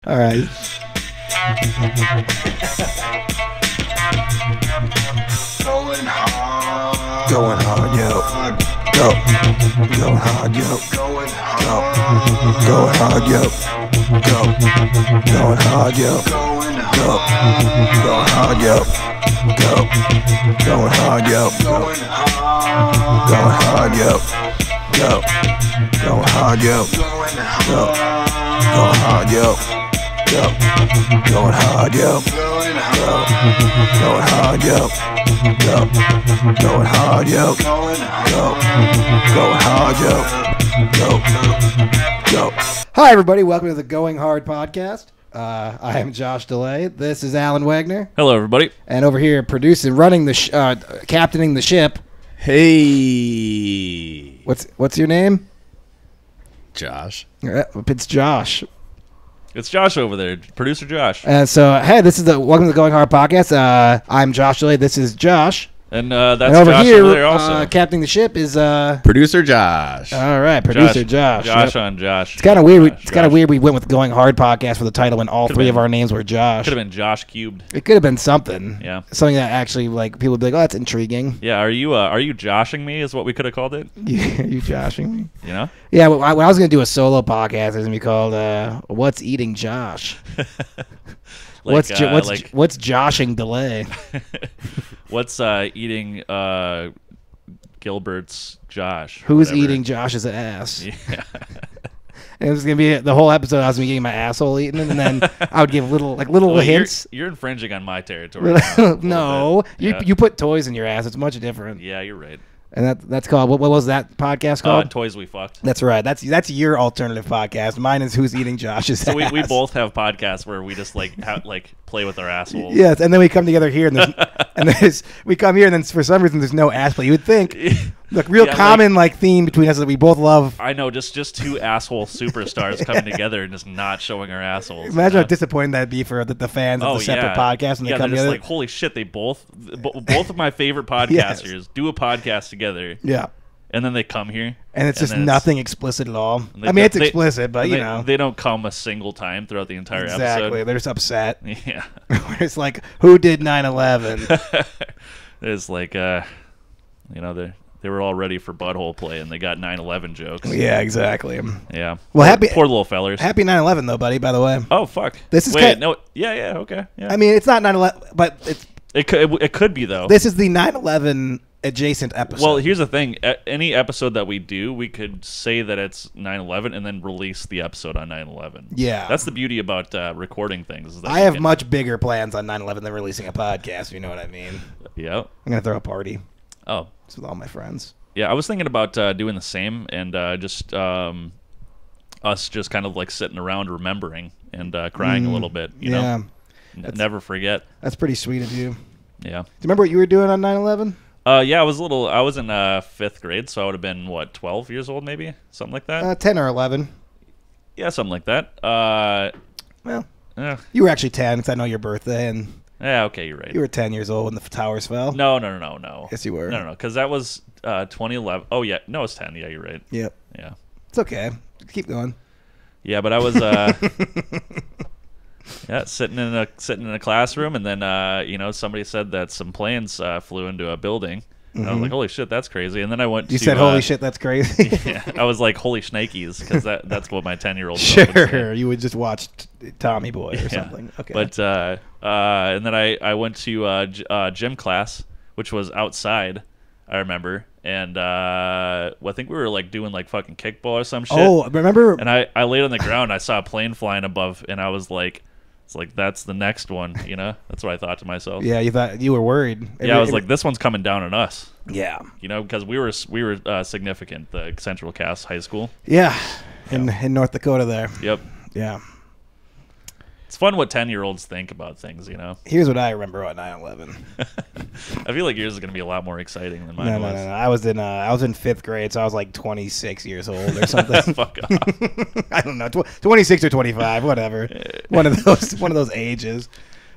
All right. Going hard. Going hard, yo. Go. Going hard, yo. Going Go. hard. Going hard, yo. Go. Going hard, yo. Going Go. hard. Going hard, yo. Go. Going hard, yo. Going hard. Going hard, yo. Go. Going hard, yo. Going Go. hard. Going hard, yo. Go. Going hard, yo. Going Go. hard. Going hard, yo. Go. Going hard, yo. Going Go. hard. Going hard, yo. Go. Go. Hi, everybody. Welcome to the Going Hard podcast. I am Josh DeLay. This is Alan Wagner. Hello, everybody. And over here, producing, running the, captaining the ship. Hey, What's your name? Josh. It's Josh. It's Josh over there, producer Josh. And so, hey, this is welcome to the Going Hard podcast. I'm Josh DeLay. This is Josh. And that's And over Josh here, over there also. captaining the ship is Producer Josh. all right, producer Josh. Josh Yep. on Josh. It's kind of weird. Josh. It's kind of weird. We went with Going Hard podcast for the title when all Could've three of been. our names were Josh. Could have been Josh cubed. It could have been something. Yeah. Something that actually like people would be like, oh, that's intriguing. Yeah, are you joshing me is what we could have called it, You joshing me? you know? Yeah. When I was gonna do a solo podcast, it was gonna be called "What's Eating Josh." What's joshing delay? What's eating Gilbert's Josh? Who's whatever. eating Josh's ass? Yeah. And it was gonna be the whole episode. I was gonna be getting my asshole eaten, and then I would give little Well, hints. You're infringing on my territory. now, a little No, bit. Yeah. you put toys in your ass. It's much different. Yeah, you're right. And that's called what was that podcast called? Toys We Fucked. That's right. That's your alternative podcast. Mine is Who's Eating Josh's So ass. we both have podcasts where we just play with our assholes. Yes, and then we come together here, and we come here, and then for some reason there's no ass play. You would think, look, real Yeah, common theme between us is that we both love. I know, just two asshole superstars coming together and just not showing our assholes. Imagine how disappointing that'd be for the fans of the separate podcasts when they come they're just together. like, holy shit, they both of my favorite podcasters Yes. do a podcast together, Yeah, and then they come here, and it's just then nothing explicit at all. they I mean, don't- it's they- explicit, but you they, know, they don't come a single time throughout the entire exactly. They're just upset. episode. Yeah. It's like, who did 9/11? There's they were all ready for butthole play, and they got 9/11 jokes. Yeah, exactly. Yeah. Well, poor little fellers. Happy 9/11 though, buddy. By the way, Oh fuck! This is Wait, kind- no. Yeah. Okay. Yeah. I mean, it's not 9/11, but it's it could be though. this is the 9/11 adjacent episode. Well, here's the thing. Any episode that we do, we could say that it's 9/11 and then release the episode on 9/11. Yeah. That's the beauty about recording things. Is that I you have can- much bigger plans on 9/11 than releasing a podcast. If you know what I mean. Yeah. I'm gonna throw a party Oh. just with all my friends. Yeah, I was thinking about doing the same and just us just kind of like sitting around remembering and crying a little bit. You Yeah, know, never forget. that's pretty sweet of you. Do Yeah. you remember what you were doing on 9/11? Yeah, I was in 5th grade, so I would have been 12 years old, maybe something like that. 10 or 11. Yeah, something like that. Well, Eh, you were actually 10 because I know your birthday, and yeah, okay, you're right. you were 10 years old when the towers fell. No. Yes, you were. No, because that was 2011. Oh yeah, no, it's 10. Yeah, you're right. Yep. Yeah, It's okay. Keep going. yeah, but I was yeah sitting in a classroom, and then somebody said that some planes flew into a building. And I was like, holy shit, that's crazy. And then I went. You to, said, "Holy shit, that's crazy." Yeah, I was like, holy shnikes, because that's what my 10-year-old Sure, you would just watch Tommy Boy or something. Okay. But and then I went to gym class, which was outside. I remember, and I think we were like doing like fucking kickball or some shit. oh, remember? And I laid on the ground. I saw a plane flying above, and I was like, it's like that's the next one. You know, that's what I thought to myself. Yeah, you thought you were worried. Yeah, I was like, this one's coming down on us. yeah, You know, because we were significant. The Central Cass High School. yeah, in North Dakota there. Yep. Yeah. It's fun what 10-year-olds think about things. You know. Here's what I remember about 9/11. I feel like yours is gonna be a lot more exciting than mine No. was. I was in 5th grade, so I was like 26 years old or something. Fuck off. I don't know, 26 or 25, whatever. One of those ages.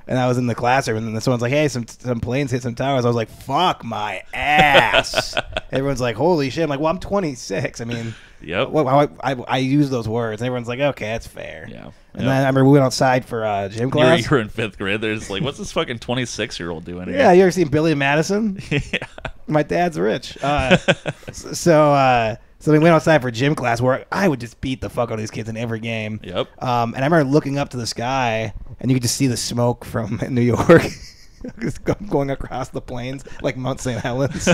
And I was in the classroom, and then someone's like, "Hey, some planes hit some towers." I was like, "Fuck my ass!" Everyone's like, "Holy shit!" I'm like, "Well, I'm 26. I mean, Yep. Well, I use those words. Everyone's like, okay, that's fair. Yeah. And then I remember we went outside for gym class. You were in 5th grade. There's like, what's this fucking 26-year-old doing here? Yeah, you ever seen Billy Madison? Yeah. My dad's rich. So we went outside for gym class where I would just beat the fuck out of these kids in every game. Yep. And I remember looking up to the sky, and you could just see the smoke from New York just going across the plains like Mount St. Helens.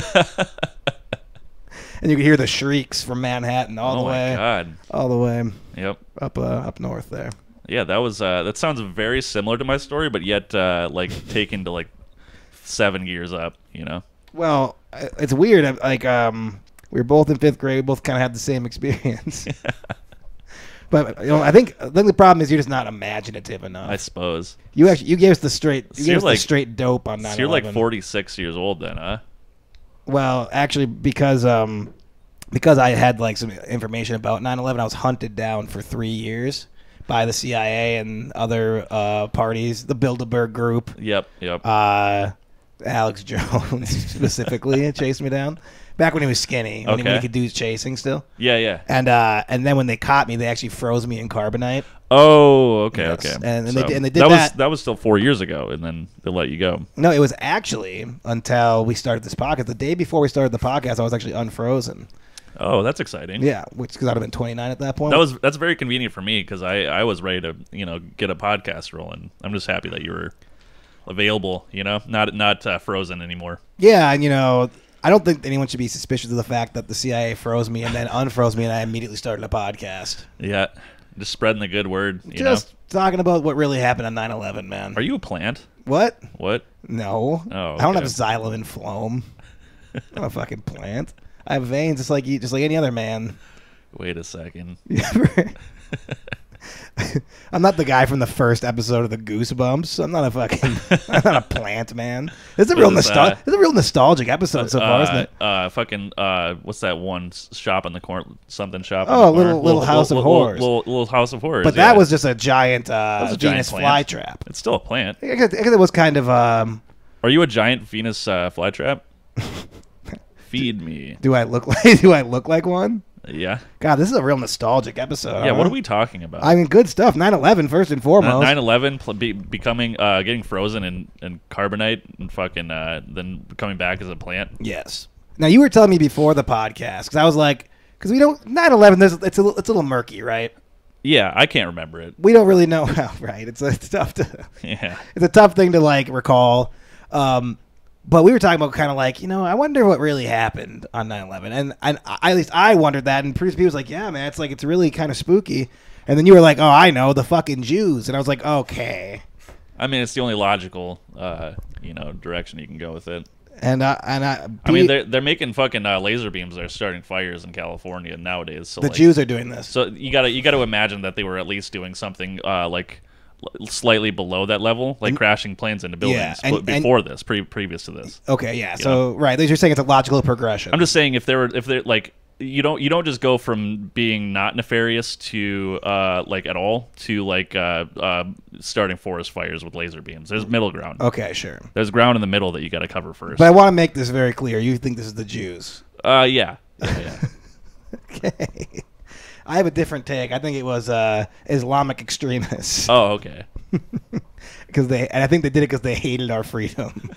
And you could hear the shrieks from Manhattan all the way. Oh, my God. All the way. Yep. Up north there. Yeah, that was that sounds very similar to my story, but yet like taken to like 7 years up, you know. Well, it's weird. Like we were both in 5th grade. We both kind of had the same experience. But I think the problem is you're just not imaginative enough. I suppose. You gave us the straight. You So gave us you're the straight dope on 9/11. So you're like 46 years old then, huh? Well, actually, because I had like some information about 9/11, I was hunted down for 3 years by the CIA and other parties, the Bilderberg Group. Yep. Alex Jones specifically chased me down back when he was skinny, when he could do chasing still. Yeah. And then when they caught me, they actually froze me in carbonite. Oh, okay, Yes. okay. And So they did that. That was still 4 years ago, and then they let you go. No, it was actually until we started this podcast. The day before we started the podcast, I was actually unfrozen. Oh, that's exciting. Yeah, because I'd have been 29 at that point. That's very convenient for me because I was ready to get a podcast rolling. I'm just happy that you were available, not frozen anymore. Yeah, and I don't think anyone should be suspicious of the fact that the CIA froze me and then unfroze me, and I immediately started a podcast. Yeah, just spreading the good word. Just talking about what really happened on 9/11, man. Are you a plant? What? What? No. Oh, I don't have okay. xylem and phloem. I'm not a fucking plant. I have veins just like any other man. Wait a second. You ever- I'm not the guy from the first episode of the Goosebumps. I'm not I'm not a plant, man. It's a real nostalgic episode so far, isn't it? Fucking what's that one shop in the corner? Something shop. Oh, in the corner? little House of Horrors. Little House of Horrors. But that was just a giant was a Venus giant plant. flytrap. It's still a plant. I guess it was kind of. Are you a giant Venus flytrap? Feed me. Do I look like one? Yeah. God, this is a real nostalgic episode. Yeah. huh? What are we talking about? I mean, good stuff. 9/11 first and foremost. 9/11 becoming getting frozen in carbonite and fucking then coming back as a plant. Yes. Now you were telling me before the podcast because I was like, because we don't 9/11. It's a little murky, right? Yeah, I can't remember it. We don't really know how, right? It's tough to. Yeah. It's a tough thing to like recall. But we were talking about kind of like, I wonder what really happened on 9/11. And at least I wondered that. And Bruce P was like, yeah, man, it's really kind of spooky. And then you were like, oh, I know, the fucking Jews. And I was like, okay. I mean, it's the only logical, direction you can go with it. I mean, they're making fucking laser beams. They're starting fires in California nowadays. So the Jews are doing this. So you gotta imagine that they were at least doing something like slightly below that level, like crashing planes into buildings before this, previous to this. Okay, yeah. So right, you're saying it's a logical progression. I'm just saying if they're like you don't just go from being not nefarious to like at all to like starting forest fires with laser beams. There's middle ground. Okay, sure. There's ground in the middle that you got to cover first. But I want to make this very clear. You think this is the Jews? Yeah. Okay. I have a different take. I think it was Islamic extremists. Oh, okay. I think they did it because they hated our freedom.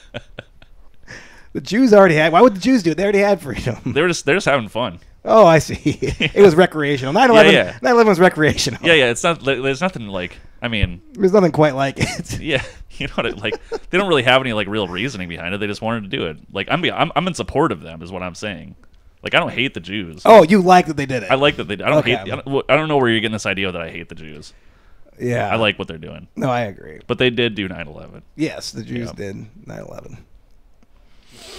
The Jews already had. Why would the Jews do it? They already had freedom. They're just having fun. Oh, I see. It was recreational. 9/11. 9/11 was recreational. Yeah. It's not. There's nothing like. I mean, there's nothing quite like it. Yeah, you know what? Like, they don't really have any like real reasoning behind it. They just wanted to do it. Like, I'm in support of them, is what I'm saying. Like, I don't hate the Jews. Oh, you like that they did it? I like that they. I don't hate. I don't know where you're getting this idea that I hate the Jews. Yeah, I like what they're doing. No, I agree. But they did do 9/11. Yes, the Jews did 9/11.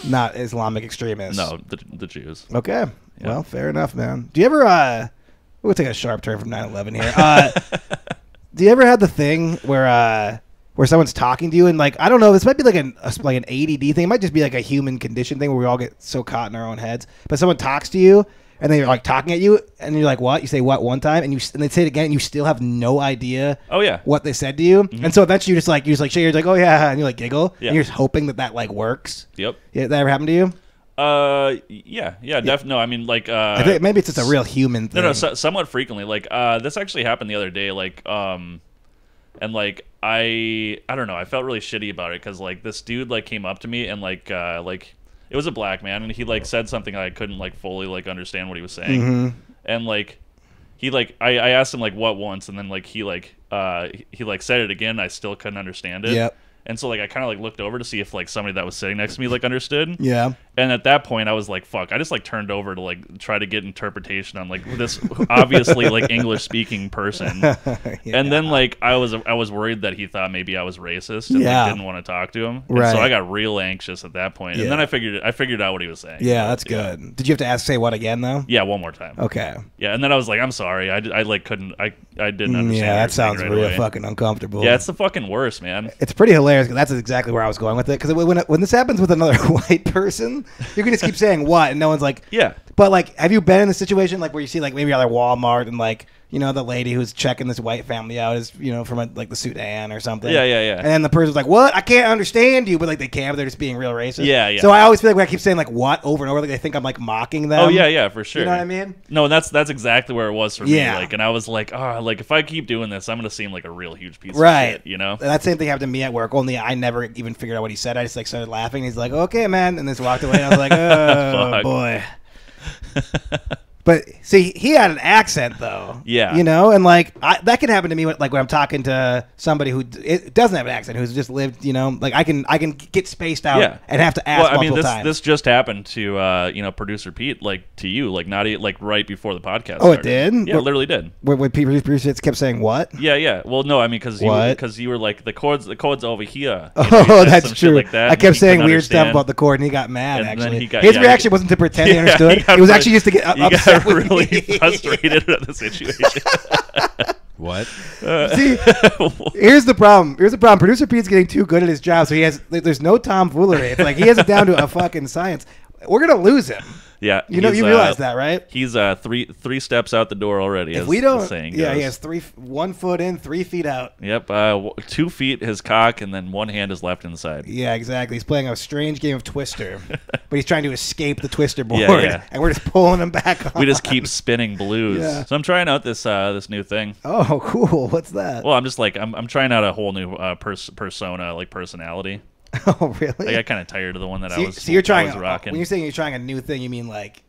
Not Islamic extremists. No, the Jews. Okay. Yeah. Well, fair enough, man. Do you ever we'll take a sharp turn from 9/11 here. Do you ever have the thing where someone's talking to you and like, I don't know, this might be like an ADD thing. It might just be like a human condition thing where we all get so caught in our own heads. But someone talks to you and they're like talking at you and you're like, what? You say what one time and they say it again and you still have no idea what they said to you. Mm-hmm. And so eventually you're just like shake, you're like, oh yeah, and you like giggle. Yeah. And you're just hoping that like works. Yep. Yeah, that ever happened to you? Yeah, definitely. No, I mean, like, I think maybe it's just a real human thing. no, somewhat frequently. Like, this actually happened the other day. Like, and like, I don't know. I felt really shitty about it because like this dude like came up to me and like it was a black man and he like said something I couldn't like fully like understand what he was saying, and like he like I asked him like what once and then like he like said it again. I still couldn't understand it. Yep. And so like I kind of like looked over to see if like somebody that was sitting next to me like understood. Yeah. And at that point I was like, fuck, I just like turned over to like try to get interpretation on like this obviously like English speaking person. Yeah. And then like I was worried that he thought maybe I was racist and Yeah. like, didn't want to talk to him. And Right. so I got real anxious at that point. Yeah. And then I figured out what he was saying. Yeah, that's good. Did you have to say what again though? Yeah, one more time. Okay. Yeah, and then I was like, I'm sorry. I like couldn't I didn't understand. Yeah, what you that were saying sounds right real away. fucking uncomfortable. Yeah, it's the fucking worst, man. It's pretty hilarious because that's exactly where I was going with it. Because when this happens with another white person, you can just keep saying what, and no one's like, Yeah. But like, have you been in a situation like where you see like maybe you're at Walmart and like the lady who's checking this white family out is from like the Sudan or something. Yeah. And then the person's like, "What? I can't understand you," but like they can't. But they're just being real racist. Yeah. So I always feel like when I keep saying like "what" over and over, like they think I'm like mocking them. Oh yeah, for sure. You know what I mean? No, and that's exactly where it was for me. Yeah. Like, and I was like, oh, like if I keep doing this, I'm gonna seem like a real huge piece Right. of shit, you know? That same thing happened to me at work. Only I never even figured out what he said. I just like started laughing. He's like, "Okay, man," and just walked away. And I was like, "Oh Fuck. boy." But see, he had an accent though. Yeah. And like that can happen to me when I'm talking to somebody who it doesn't have an accent, who's just lived. Like I can get spaced out Yeah. and have to ask Well, I mean, multiple times. this just happened to producer Pete, like to you, like not like right before the podcast. Oh, it started. did? Yeah, What- it literally did. when people kept saying what? Yeah. Well, no, I mean, because What? you were like the chords over here. Oh, that's some shit true. like that, I and kept he saying couldn't weird stuff understand. about the chord, and he got mad. And then Actually, he got- his yeah, reaction wasn't to pretend he Yeah, understood. he got It was re- actually just to get He upset got with really me. frustrated at the situation. What? See, here's the problem. Producer Pete's getting too good at his job, so there's no tomfoolery. It's like he has it down to a fucking science. We're gonna lose him. Yeah, You he's, realize that, right? He's three steps out the door already. If as we the don't, saying yeah, goes. he has 1 foot in, 3 feet out. Yep, 2 feet his cock, and then one hand is left inside. Yeah, exactly. He's playing a strange game of Twister, but he's trying to escape the Twister board, Yeah. and we're just pulling him back on. We just keep spinning blues. Yeah. So I'm trying out this new thing. Oh, cool. What's that? Well, I'm just like I'm trying out a whole new persona, like personality. Oh, really? I got kind of tired of the one that I was. So you're trying. I was rocking. When you're saying you're trying a new thing, you mean like?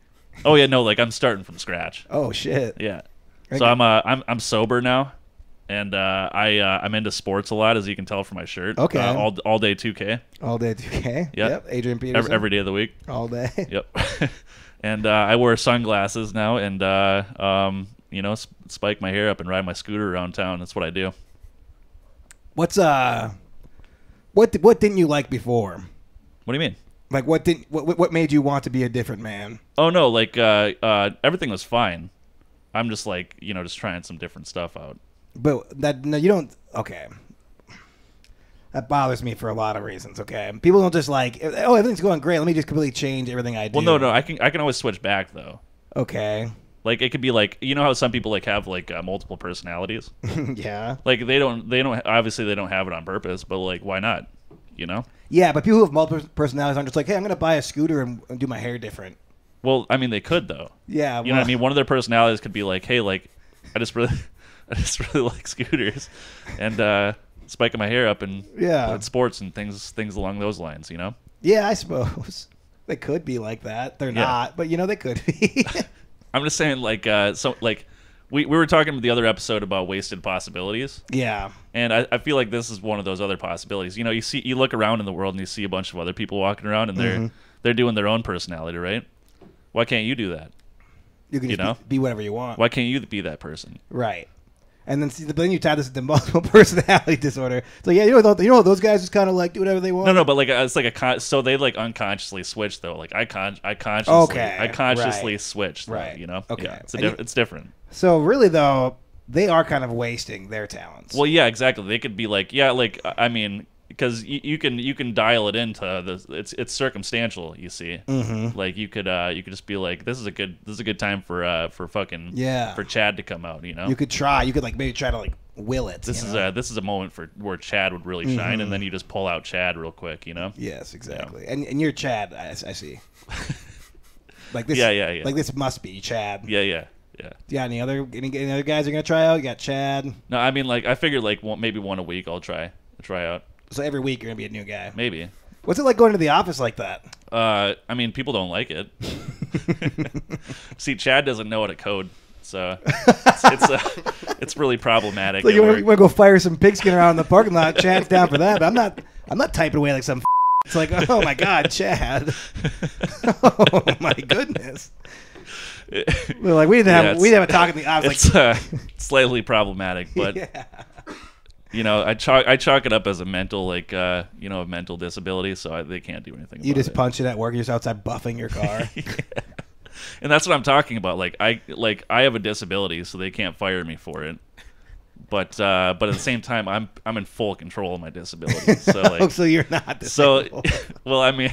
Oh yeah, no, like I'm starting from scratch. Oh shit. Yeah. Okay. So I'm sober now, and I'm into sports a lot, as you can tell from my shirt. Okay. All day 2K. All day 2K. Yep. Adrian Peterson. Every day of the week. All day. Yep. And I wear sunglasses now, and spike my hair up and ride my scooter around town. That's what I do. What's what didn't you like before? What do you mean? Like what made you want to be a different man? Oh no, like everything was fine. I'm just like just trying some different stuff out. But you don't. Okay. That bothers me for a lot of reasons. Okay, people don't just like, oh, everything's going great. Let me just completely change everything I do. Well, no, I can always switch back though. Okay. Like it could be like how some people like have like multiple personalities. Yeah. Like they don't obviously they don't have it on purpose, but like why not? Yeah, but people who have multiple personalities aren't just like, hey, I'm gonna buy a scooter and do my hair different. Well, I mean they could though. Yeah. You know what I mean? One of their personalities could be like, hey, like I just really like scooters and spiking my hair up and sports and things along those lines. Yeah, I suppose they could be like that. They're not, but they could be. I'm just saying, like, we were talking about the other episode about wasted possibilities. Yeah. And I feel like this is one of those other possibilities. You look around in the world and you see a bunch of other people walking around and they're doing their own personality, right? Why can't you do that? You can just be whatever you want. Why can't you be that person? Right. And then you tie this to multiple personality disorder. So yeah, those guys just kind of like do whatever they want. No, but like it's like so they like unconsciously switch though. Like I consciously switch. Though, Right. Okay. Yeah, it's different. So really though, they are kind of wasting their talents. Well, yeah, exactly. They could be like, I mean, because you can dial it into the it's circumstantial. You see, like you could just be like, this is a good time for fucking for Chad to come out. You could try. You could like maybe try to like will it. This you is know? a moment for where Chad would really shine, and then you just pull out Chad real quick, you know? Yes, exactly. And you're Chad. I see. Like this. Yeah. Like this must be Chad. Yeah. Do you got any other guys you're gonna try out? You got Chad. No, I mean, like, I figured, like, maybe one a week I'll try out. So every week you're gonna be a new guy. Maybe. What's it like going to the office like that? I mean, people don't like it. See, Chad doesn't know how to code, so it's really problematic. So at you want work. to go fire some pigskin around in the parking lot? Chad's down for that, but I'm not typing away like some. It's like, oh my god, Chad. Oh my goodness. We're like, we didn't have a talk in the office. It's Like, slightly problematic, but yeah. you know, I chalk it up as a mental, like, a mental disability, so they can't do anything. You about just it. punch it at work. You're just outside buffing your car. And that's what I'm talking about. Like I have a disability, so they can't fire me for it. But at the same time, I'm in full control of my disability. So like, So you're not so disabled. well, I mean,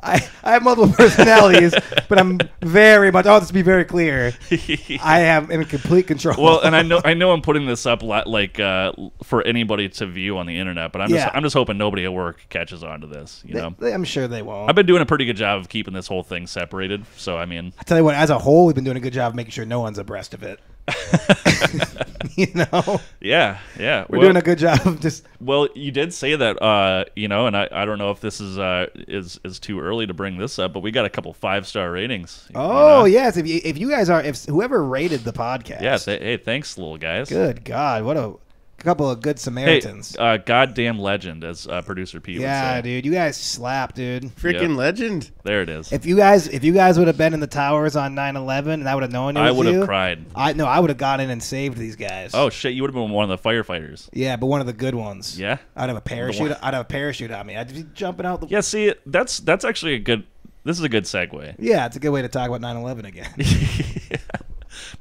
I have multiple personalities, but I'm very much. Let's be very clear. I am in complete control. well, and I know I'm putting this up like for anybody to view on the internet, but I'm just hoping nobody at work catches on to this. You know, I'm sure they won't. I've been doing a pretty good job of keeping this whole thing separated. So I mean, I tell you what, as a whole, we've been doing a good job of making sure no one's abreast of it. You know, yeah. we're doing a good job of just. Well, you did say that, and I don't know if this is too early to bring this up, but we got a couple 5-star ratings. Oh yes, if you guys are, if whoever rated the podcast, yeah. Hey, thanks, little guys. Good God, what a couple of good Samaritans. Hey, goddamn legend, as producer Pete would yeah, say. dude, you guys slap, dude. Freaking Yep. legend. There it is. If you guys would have been in the towers on 9/11 and I would have known it was I would you, have cried. I would have gone in and saved these guys. Oh shit, you would have been one of the firefighters. Yeah, but one of the good ones. Yeah. I'd have a parachute. I'd have a parachute on me. I'd be jumping out the. Yeah. See, that's actually a good. This is a good segue. Yeah, it's a good way to talk about 9/11 again.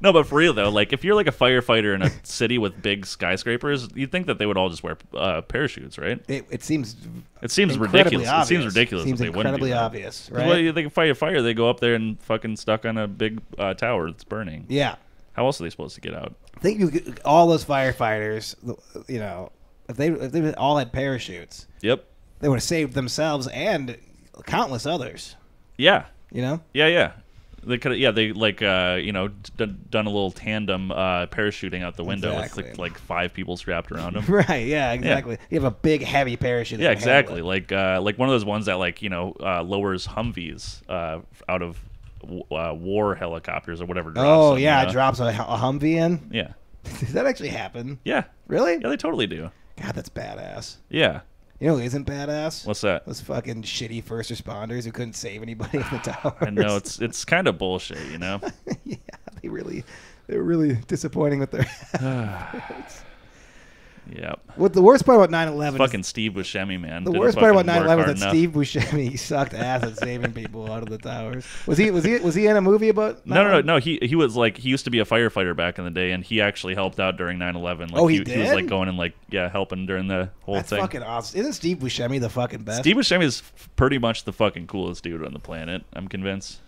No, but for real though, like if you're like a firefighter in a city with big skyscrapers, you'd think that they would all just wear parachutes, right? It seems. It seems incredibly ridiculous. Obvious. It seems ridiculous Seems that they wouldn't do incredibly that. obvious, 'Cause right? Well, they can fight a fire. They go up there and fucking stuck on a big tower that's burning. Yeah, How else are they supposed to get out? I think all those firefighters, you know, if they all had parachutes, Yep. they would have saved themselves and countless others. Yeah. You know. Yeah. They could. Yeah. They like done a little tandem parachuting out the window Exactly. with like 5 people strapped around them. Right. Yeah. Exactly. You have a big, heavy parachute. that Yeah, can handle exactly. it. Like one of those ones that lowers Humvees out of war helicopters or whatever. Drops Oh them, yeah, you know? it drops a Humvee in. Yeah. Does that actually happen? Yeah. Really? Yeah, they totally do. God, that's badass. Yeah. You know who isn't badass? What's that? Those fucking shitty first responders who couldn't save anybody in the towers. I know it's kind of bullshit, you know. Yeah, they're really disappointing with their efforts. Yeah. What the worst part about 9/11 Fucking Steve Buscemi, man. the Didn't worst part about fucking 9/11 work is hard that enough. Steve Buscemi sucked ass at saving people out of the towers. Was he in a movie about 9/11? No. He was like he used to be a firefighter back in the day, and he actually helped out during 9/11. Like, Oh, he He was did? like going and like helping during the whole That's thing. fucking awesome. Isn't Steve Buscemi the fucking best? Steve Buscemi is pretty much the fucking coolest dude on the planet. I'm convinced.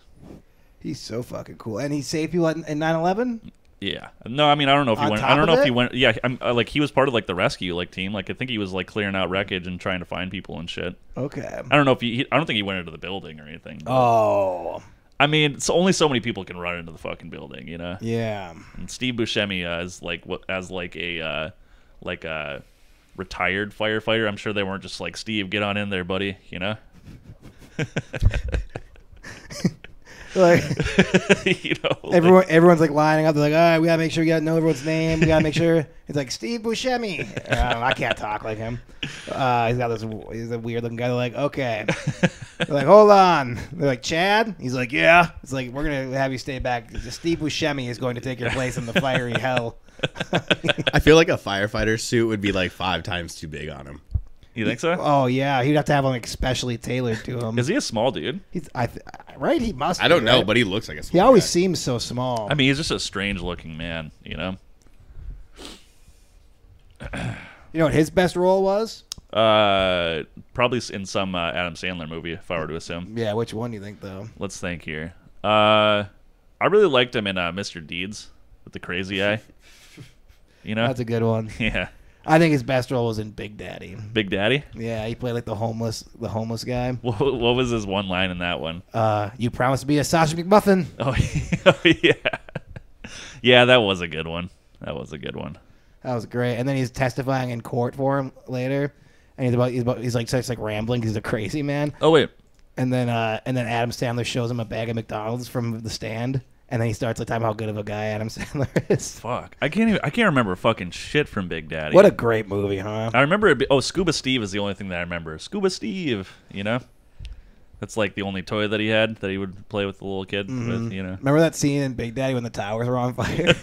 He's so fucking cool. And he saved people in 9/11? Yeah. No, I mean I don't know if he On went. top I don't know of if he it? went. Yeah, I'm like he was part of like the rescue like team. Like I think he was like clearing out wreckage and trying to find people and shit. Okay. I don't know if I don't think he went into the building or anything. but- Oh. I mean, it's only so many people can run into the fucking building, you know. Yeah. And Steve Buscemi is like a retired firefighter. I'm sure they weren't just like Steve, get on in there, buddy. You know. Like You know. everyone's like lining up. They're like, all right, we gotta make sure we gotta know everyone's name. We gotta make sure. It's like Steve Buscemi. I can't talk like him. He's a weird looking guy. They're like, okay. They're like, hold on. They're like, Chad. He's like, yeah. It's like we're gonna have you stay back. Steve Buscemi is going to take your place in the fiery hell. I feel like a firefighter suit would be like 5 times too big on him. You think so? Oh yeah, he'd have to have one like specially tailored to him. Is he a small dude? He's right? He must. I don't be, know, right? but he looks like a small He always guy. seems so small. I mean, he's just a strange looking man. You know. You know what his best role was? Probably in some Adam Sandler movie, if I were to assume. Yeah, which one do you think though? Let's think here. I really liked him in Mr. Deeds with the crazy eye. You know? That's a good one. Yeah. I think his best role was in Big Daddy. Big Daddy? Yeah, he played like the homeless guy. What was his one line in that one? You promised to be a Sasha McMuffin. Oh, yeah. Yeah, that was a good one. That was a good one. That was great. And then he's testifying in court for him later, and he's like starts like rambling because he's a crazy man. Oh, wait. And then Adam Sandler shows him a bag of McDonald's from the stand, and then he starts like talking about how good of a guy Adam Sandler is. Fuck. I can't remember fucking shit from Big Daddy. What a great movie, huh? I remember Scuba Steve is the only thing that I remember. Scuba Steve, you know? That's like the only toy that he had that he would play with the little kid with, you know. Remember that scene in Big Daddy when the towers were on fire?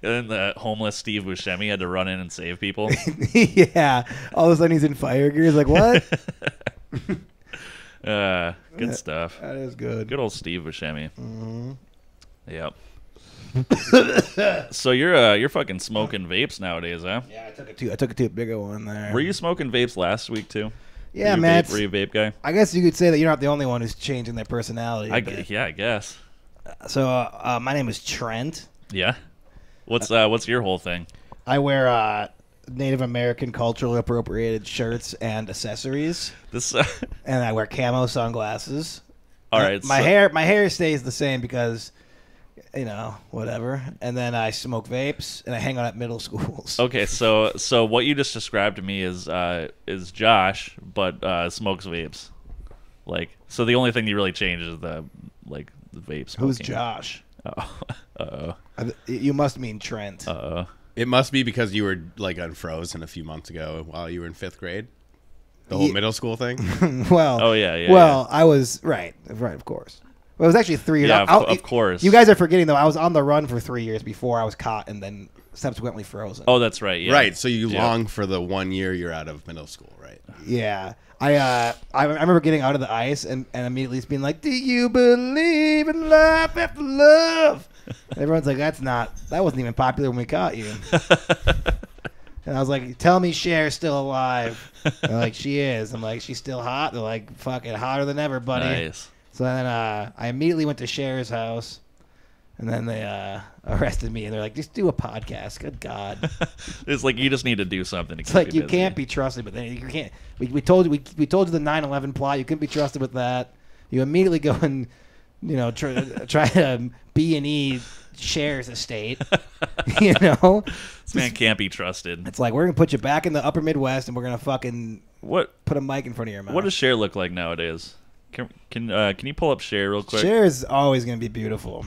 And then the homeless Steve Buscemi had to run in and save people. Yeah. All of a sudden he's in fire gear. He's like, what? Good stuff. That is good. Good old Steve Buscemi. Mm-hmm. Yep. So you're fucking smoking vapes nowadays, huh? Yeah, I took a too bigger one there. Were you smoking vapes last week too? Yeah, were you man. Were you a vape guy? I guess you could say that you're not the only one who's changing their personality. a bit. Yeah, I guess. So my name is Trent. Yeah. What's your whole thing? I wear Native American culturally appropriated shirts and accessories, This. and I wear camo sunglasses. All right. My hair stays the same because, whatever. And then I smoke vapes and I hang out at middle schools. Okay, so what you just described to me is Josh, but smokes vapes. Like, so the only thing you really change is the vape smoking. Who's Josh? Oh, uh-oh. You must mean Trent. Uh-oh. It must be because you were like unfrozen a few months ago while you were in 5th grade. The whole middle school thing. Well. Oh yeah. Well, I was right, of course. Well, it was actually 3 years. Yeah, of course. You guys are forgetting though. I was on the run for 3 years before I was caught and then subsequently frozen. Oh, that's right. Yeah. Right. So you long for the 1 year you're out of middle school, right? Yeah. I remember getting out of the ice and immediately being like, "Do you believe in life after love?" And everyone's like, that wasn't even popular when we caught you. And I was like, "Tell me Cher's still alive." They're like, "She is." I'm like, "She's still hot?" They're like, "Fucking hotter than ever, buddy." Nice. So then I immediately went to Cher's house, and then they arrested me, and they're like, "Just do a podcast." Good God. It's like you just need to do something. To It's keep like you busy. can't be trusted, but then you can't. We told you the 9/11 plot. You couldn't be trusted with that. You immediately go and try to B&E Cher's estate. This man can't be trusted. It's like we're gonna put you back in the Upper Midwest, and we're gonna fucking What put a mic in front of your mouth. What does Cher look like nowadays? Can you pull up Cher real quick? Cher is always gonna be beautiful.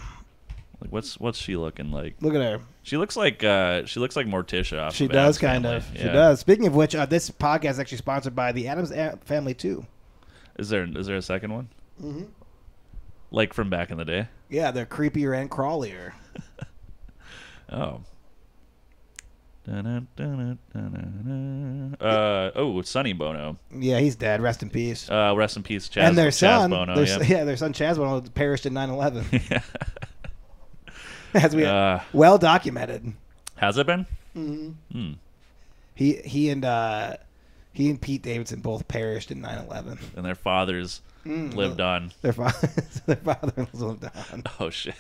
Like what's she looking like? Look at her. She looks like Morticia. Off She of does Addams kind Family. of. Yeah. She does. Speaking of which, this podcast is actually sponsored by the Addams Family too. Is there a second one? Mm-hmm. Like from back in the day? Yeah, they're creepier and crawlier. Oh. Sonny Bono. Yeah, he's dead. Rest in peace. Rest in peace, Chaz. And their Chaz son, Bono. their son Chaz Bono perished in 9/11. Yeah. As we well documented. Has it been? Mm-hmm. He and Pete Davidson both perished in 9/11. And their fathers lived on. Their father lived on. Oh shit.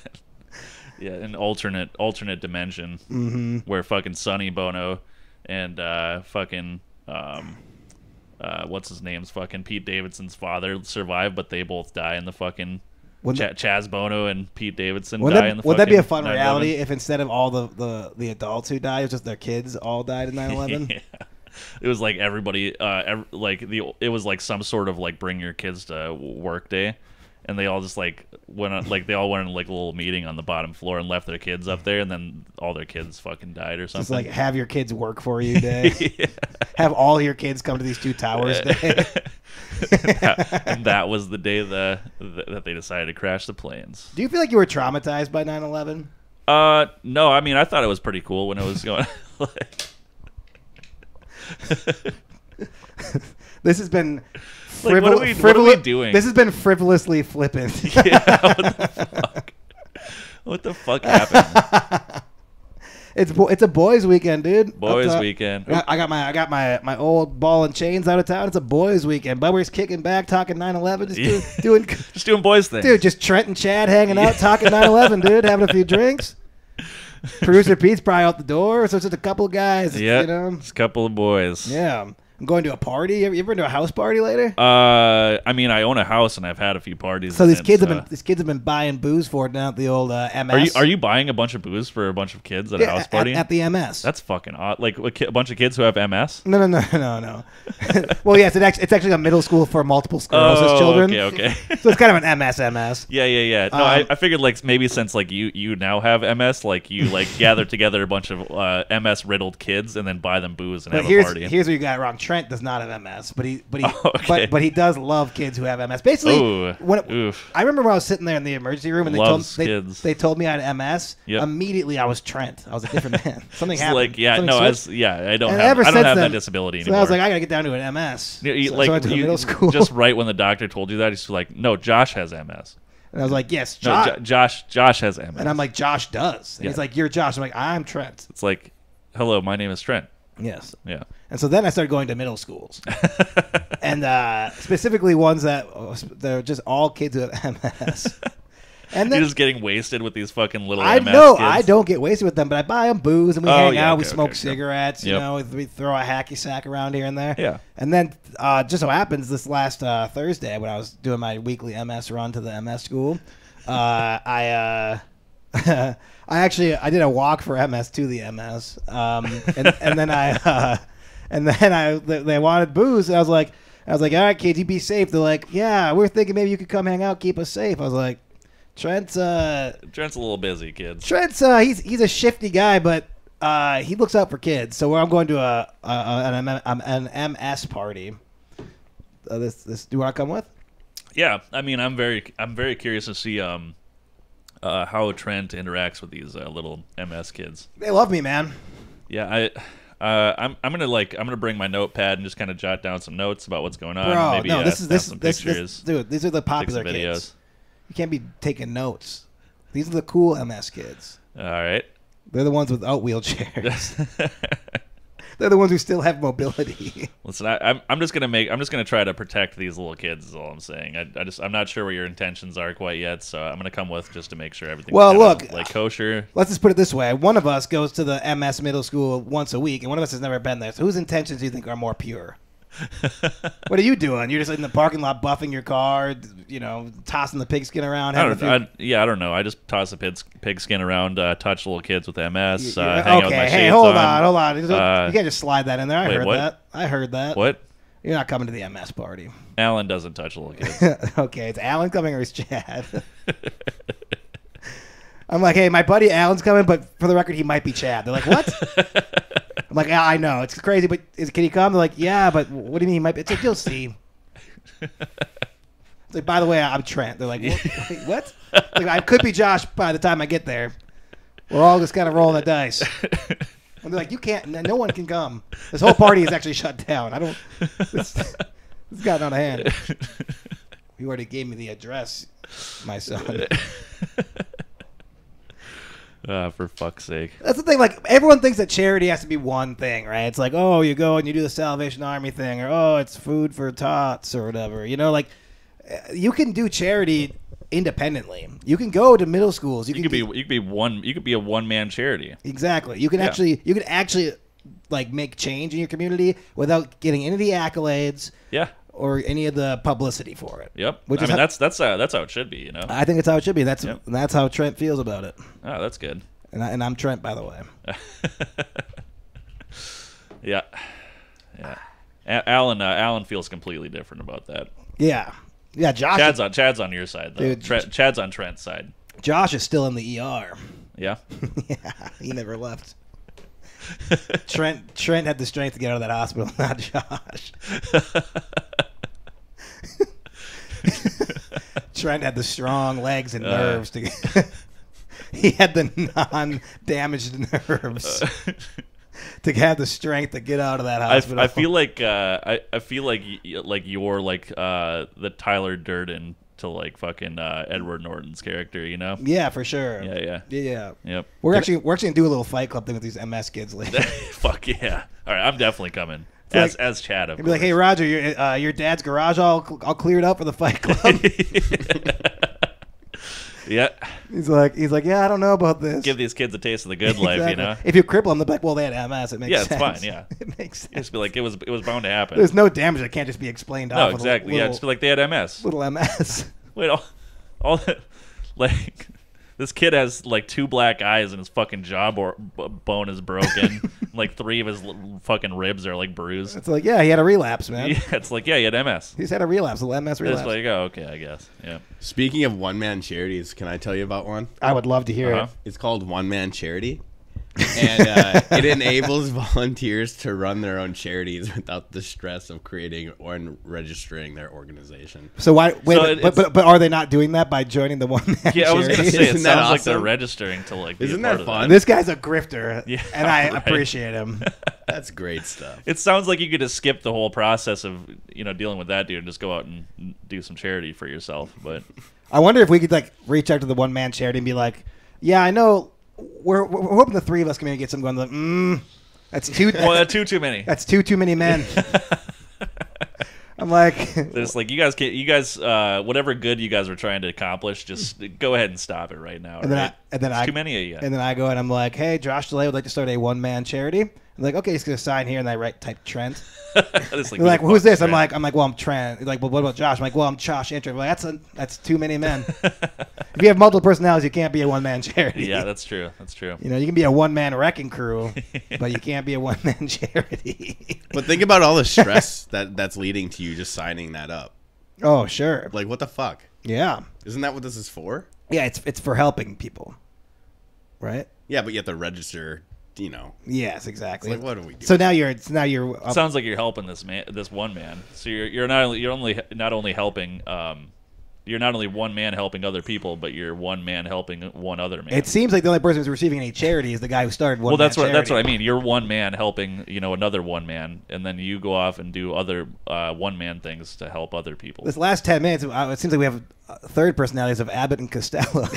Yeah, an alternate dimension where fucking Sonny Bono and fucking what's his name's fucking Pete Davidson's father survive, but they both die in the fucking Chaz Bono and Pete Davidson die in the fucking. Would that be a fun 9/11? reality if instead of all the adults who died, it was just their kids all died in 9/11? Yeah. It was like everybody, it was like some sort of like bring your kids to work day. And they all just went on, they all went in a little meeting on the bottom floor and left their kids up there, and then all their kids fucking died or something. Just like have your kids work for you day. Yeah. Have all your kids come to these two towers day. and that was the day that they decided to crash the planes. Do you feel like you were traumatized by 9/11? No, I mean I thought it was pretty cool when it was going. This has been what are we doing? This has been frivolously flippant. Yeah, what the fuck happened? It's a boys' weekend, dude. Boys' weekend. I got my old ball and chains out of town. It's a boys' weekend. Bubber's kicking back, talking 9/11, just doing boys things. Dude, just Trent and Chad hanging out, talking 9/11, dude, having a few drinks. Producer Pete's probably out the door, so it's just a couple of guys. Yeah, You know? just a couple of boys. Yeah. I'm going to a party. You ever been to a house party later? I mean, I own a house and I've had a few parties. So in these it, kids so- have been buying booze for it down at the old MS. Are you buying a bunch of booze for a bunch of kids at a house party? At the MS. That's fucking odd. Like a bunch of kids who have MS. No. Well, yes, it's actually a middle school for multiple sclerosis children. Okay. So it's kind of an MS. Yeah. No, I figured like maybe since like you now have MS, like you like gather together a bunch of MS riddled kids and then buy them booze and But have a party. here's where you got it wrong. Trent does not have MS, but he Oh, okay. but he does love kids who have MS. Basically, Ooh, oof. I remember when I was sitting there in the emergency room and Loves they kids. told me I had MS. Yep. Immediately I was Trent. I was a different man. Something It's happened. like Something I switched. don't And have ever I don't since have then- that disability So anymore. I was like, I gotta get down to an MS. You- so like I went to you- middle school. just right when the doctor told you that, he's like, no, Josh has MS. And I was like, yes, No, Josh. Josh has MS. And I'm like, Josh does. And Yeah. he's like, you're Josh. I'm like, I'm Trent. it's like, hello, my name is Trent. Yes. Yeah. And so then I started going to middle schools, and specifically ones that they're just all kids who have MS. And then You're just getting wasted with these fucking little I MS know kids. I don't get wasted with them, but I buy them booze and we Oh, hang yeah, out. We okay, smoke okay. cigarettes. You Yep. know, we throw a hacky sack around here and there. Yeah. And then just so happens this last Thursday when I was doing my weekly MS run to the MS school, I I did a walk for MS to the MS, and then they wanted booze, and I was like, all right, kids, you be safe. They're like, yeah, we're thinking maybe you could come hang out, keep us safe. I was like, Trent's a little busy, kids. he's a shifty guy, but he looks out for kids. So I'm going to an MS party. This do you want to come with? Yeah, I mean, I'm very curious to see how Trent interacts with these little MS kids. They love me, man. Yeah, I'm gonna bring my notepad and just kind of jot down some notes about what's going on. Bro, maybe, no, this snap some this pictures, dude. These are the take popular some videos. kids. You can't be taking notes. These are the cool MS kids. All right. They're the ones without wheelchairs. They're the ones who still have mobility. Listen, I'm just gonna try to protect these little kids. Is all I'm saying. I'm not sure what your intentions are quite yet, so I'm gonna come with just to make sure everything's Well, kinda, look, like kosher. Let's just put it this way: one of us goes to the MS middle school once a week, and one of us has never been there. So whose intentions do you think are more pure? What are you doing? You're just in the parking lot buffing your car, you know, tossing the pigskin around. I having a few- don't know. I just toss a pigskin around, touch little kids with MS. Yeah, Hang out with my okay, hey, shades hold on. on. You can't just slide that in there. wait, I heard that. What? You're not coming to the MS party. Alan doesn't touch little kids. Okay, it's Alan coming or it's Chad? I'm like, hey, my buddy Alan's coming, but for the record, he might be Chad. They're like, what? I'm like, yeah, I know. It's crazy, but can he come? They're like, yeah, but what do you mean he might be? It's like, you'll see. It's like, by the way, I'm Trent. They're like, what? Wait, what? Like, I could be Josh by the time I get there. We're all just kind of rolling the dice. And they're like, you can't, no one can come. This whole party is actually shut down. It's gotten out of hand. You already gave me the address, my son. For fuck's sake. That's the thing. Like, everyone thinks that charity has to be one thing, right? It's like, oh, you go and you do the Salvation Army thing, or oh, it's food for tots or whatever. You know, like, you can do charity independently. You can go to middle schools. You could be a one-man charity. Exactly. You can actually like make change in your community without getting any of the accolades Yeah. or any of the publicity for it. Yep. Which I is mean, how- that's how it should be, you know. I think it's how it should be. That's Yep. that's how Trent feels about it. Oh, that's good. And I'm Trent, by the way. Yeah. Yeah. Alan feels completely different about that. Yeah. Yeah, Josh. Chad's on your side though. Dude, Chad's on Trent's side. Josh is still in the ER. Yeah. Yeah, he never left. Trent had the strength to get out of that hospital, not Josh. Trent had the strong legs and nerves to get. He had the non-damaged nerves to have the strength to get out of that hospital. I feel like I feel like like you're like the Tyler Durden to like fucking Edward Norton's character, you know? Yeah, for sure. Yeah. Yep. We're actually gonna do a little Fight Club thing with these MS kids later. Fuck yeah! All right, I'm definitely coming It's as Chad. Of He'd be like, course. "Hey, Roger, your dad's garage all cleared up for the Fight Club." Yeah. He's like, yeah, I don't know about this. Give these kids a taste of the good life, you Exactly. know? If you cripple them, they're like, well, they had MS. It makes Yeah, it's sense. fine, yeah. It makes sense. Just be like, it was bound to happen. There's no damage that can't just be explained No, off. exactly. With a Yeah, just be like they had MS. little MS. Wait, all that, like, this kid has like 2 black eyes and his fucking bone is broken. Like 3 of his fucking ribs are like bruised. It's like, yeah, he had a relapse, man. Yeah, it's like, yeah, he had MS. He's had a relapse, a little MS relapse. It's like, oh, okay, I guess. Yeah. Speaking of one-man charities, can I tell you about one? I would love to hear Uh-huh. it. It's called One Man Charity. And it enables volunteers to run their own charities without the stress of creating or registering their organization. So why? Wait, So but are they not doing that by joining the one man? Yeah, I was going to say, it Isn't sounds that like they're awesome? registering to like be Isn't a part that of fun? This guy's a grifter, Yeah, and I right. appreciate him. That's great stuff. It sounds like you could just skip the whole process of, dealing with that dude and just go out and do some charity for yourself. But I wonder if we could like reach out to the one man charity and be like, yeah, I know we're hoping the 3 of us can maybe get some going. Like, that's too. well, too many. That's too many men. I'm like, It's like you guys, whatever good you guys were trying to accomplish, just go ahead and stop it right now. and then right? I Too many of you. And then I go and I'm like, hey, Josh DeLay would like to start a one man charity. I'm like, okay, he's gonna sign here, and I type Trent. It's They're like, who the who's fuck's this? Trent? I'm like, well, I'm Trent. He's like, well, what about Josh? I'm like, well, I'm Josh Intro. I'm like, that's too many men. If you have multiple personalities, you can't be a one man charity. Yeah, that's true. That's true. You know, you can be a one man wrecking crew, but you can't be a one man charity. But think about all the stress that's leading to you just signing that up. Oh, sure. Like, what the fuck? Yeah. Isn't that what this is for? Yeah, it's for helping people. Right? Yeah, but you have to register, Yes, exactly. It's like, what are we doing? So now you're up, Sounds like you're helping this one man. So you're not only helping. You're not only one man helping other people, but you're one man helping one other man. it seems like the only person who's receiving any charity is the guy who started one. Well, that's what I mean. You're one man helping, another one man, and then you go off and do other one man things to help other people. This last 10 minutes, it seems like we have third personalities of Abbott and Costello.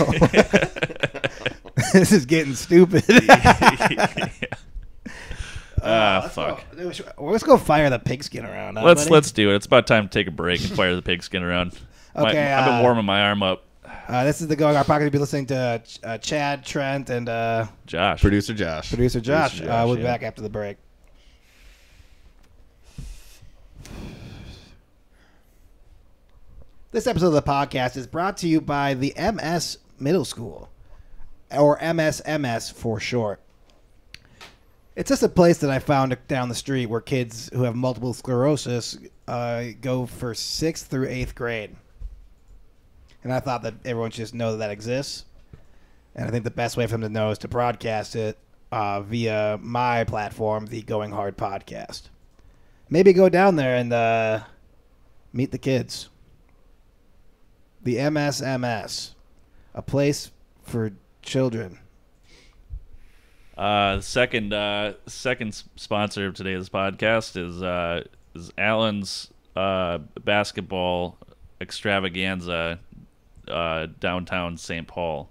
This is getting stupid. Fuck. Let's go fire the pigskin around. Huh, Let's buddy? do it. It's about time to take a break and fire the pigskin around. Okay, I've been warming my arm up. This is the Going Our Pocket. We'll be listening to Chad, Trent, and Josh. Producer Josh. producer Josh. Producer Josh, We'll be yeah. back after the break. This episode of the podcast is brought to you by the MS Middle School, or MSMS for short. It's just a place that I found down the street where kids who have multiple sclerosis go for 6th through 8th grade. And I thought that everyone should just know that exists. And I think the best way for them to know is to broadcast it via my platform, the Going Hard Podcast. Maybe go down there and meet the kids. The MSMS, a place for children. Second sponsor of today's podcast is Allen's basketball extravaganza downtown St. Paul.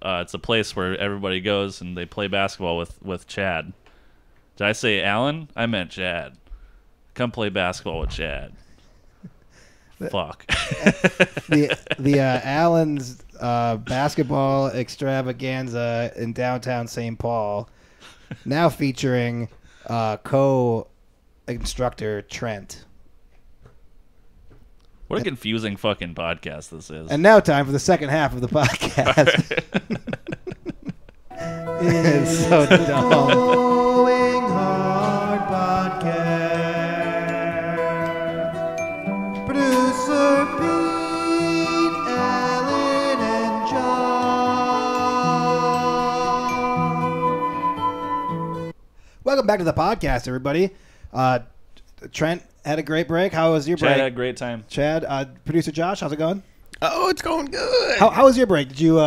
It's a place where everybody goes and they play basketball with Chad. Did I say Allen? I meant Chad. Come play basketball with Chad. Fuck. The Allen's basketball extravaganza in downtown St. Paul, now featuring co-instructor Trent. What a confusing fucking podcast this is. And now time for the second half of the podcast. It's so dumb. Going Hard Podcast. Producer Pete, Allen, and John. Welcome back to the podcast, everybody. Trent had a great break. How was your Chad break? had a great time. Chad, producer Josh, how's it going? Oh, it's going good. How was your break? Did you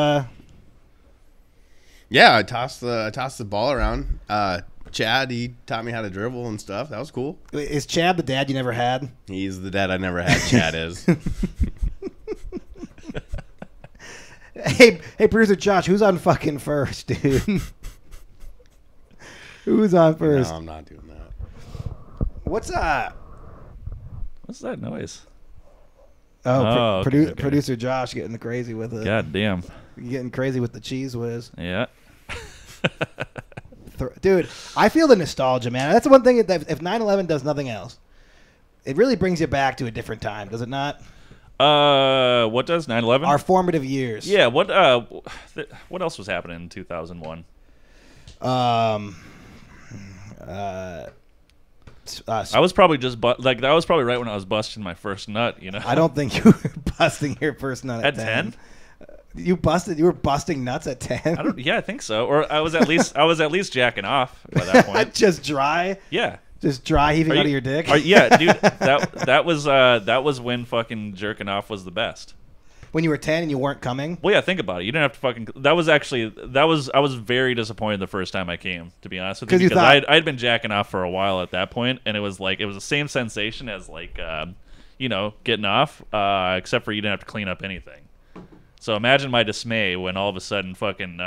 Yeah, I tossed the ball around. Chad, he taught me how to dribble and stuff. That was cool. is Chad the dad you never had? He's the dad I never had. Chad is. Hey, producer Josh, who's on fucking first, dude? Who's on No, first? I'm not doing that. What's What's that noise? Oh, okay, okay. Producer Josh getting crazy with it. God damn. Getting crazy with the cheese whiz. Yeah. Dude, I feel the nostalgia, man. That's the one thing that if 9/11 does nothing else, it really brings you back to a different time, does it not? What does 9/11? Our formative years. Yeah. What else was happening in 2001? I was probably just that was probably right when I was busting my first nut. You know. I don't think you were busting your first nut At 10. You were busting nuts at 10. Yeah, I think so. Or I was at least jacking off by that point. Just dry. Yeah. Just dry heaving out of your dick. Yeah, dude. That was when fucking jerking off was the best. When you were 10 and you weren't coming. Well, yeah, think about it. You didn't have to fucking. I was very disappointed the first time I came, to be honest with you, because I'd been jacking off for a while at that point, and it was the same sensation as getting off, except for you didn't have to clean up anything. So imagine my dismay when all of a sudden fucking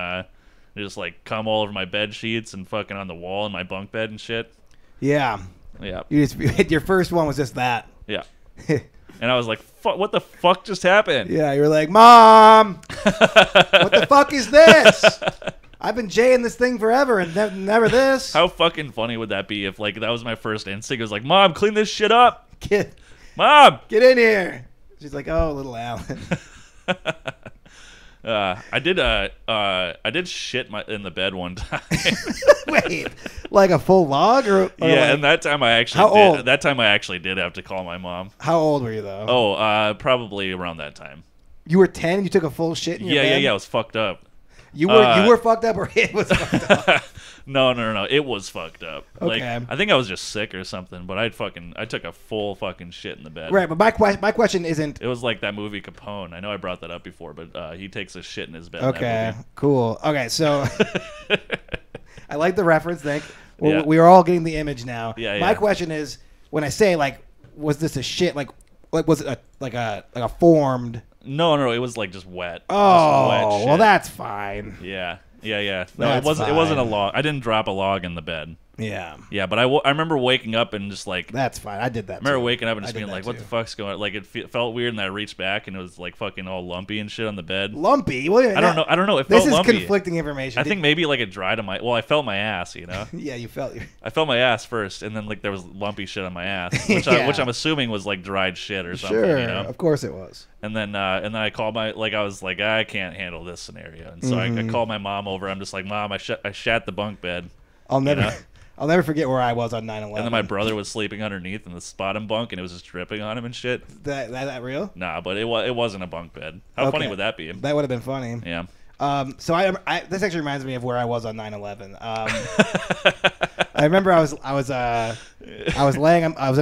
just like come all over my bed sheets and fucking on the wall in my bunk bed and shit. Yeah. Yeah. Your first one was just that. Yeah. And I was like, what the fuck just happened? Yeah, you were like, Mom, what the fuck is this? I've been jaying this thing forever and never this. How fucking funny would that be if that was my first instinct? It was like, Mom, clean this shit up. Mom, get in here. She's like, oh, little Alan. I did shit in the bed one time. Wait, like a full log or yeah, and that time I actually did have to call my mom. How old were you though? Oh, probably around that time. You were 10 and you took a full shit in your bed? Yeah, I was fucked up. You were fucked up or it was fucked up? No. It was fucked up. Okay. Like, I think I was just sick or something, but I took a full fucking shit in the bed. Right, but my question isn't... It was like that movie Capone. I know I brought that up before, but he takes a shit in his bed. Okay, cool. Okay, so... I like the reference, Nick. Yeah. We are all getting the image now. Yeah, My question is, when I say, like, was this a shit, like was it a formed... No, it was like just wet. Oh, just wet shit. Well, that's fine. Yeah. No, That's it wasn't a fine. log. I didn't drop a log in the bed. Yeah. Yeah, but I remember waking up and just like... That's fine. I did that I remember too. waking up and just I did being like, that what too. the fuck's going on? Like, it felt weird, and I reached back, and it was like fucking all lumpy and shit on the bed. Lumpy? Well, I don't know. It this felt is lumpy. conflicting information. I think maybe like it dried on my... Well, I felt my ass, you know? Yeah, you felt... I felt my ass first, and then like there was lumpy shit on my ass, which Yeah. which I'm assuming was like dried shit or something, Sure, you know? of course it was. And then I called I was like, I can't handle this scenario, and so I called my mom over. I'm just like, Mom, I shat the bunk bed. I'll never... know? I'll never forget where I was on 9/11. And then my brother was sleeping underneath in the bottom bunk, and it was just dripping on him and shit. That real? Nah, but it wasn't a bunk bed. How funny would that be? That would have been funny. Yeah. So this actually reminds me of where I was on 9/11. I remember I was in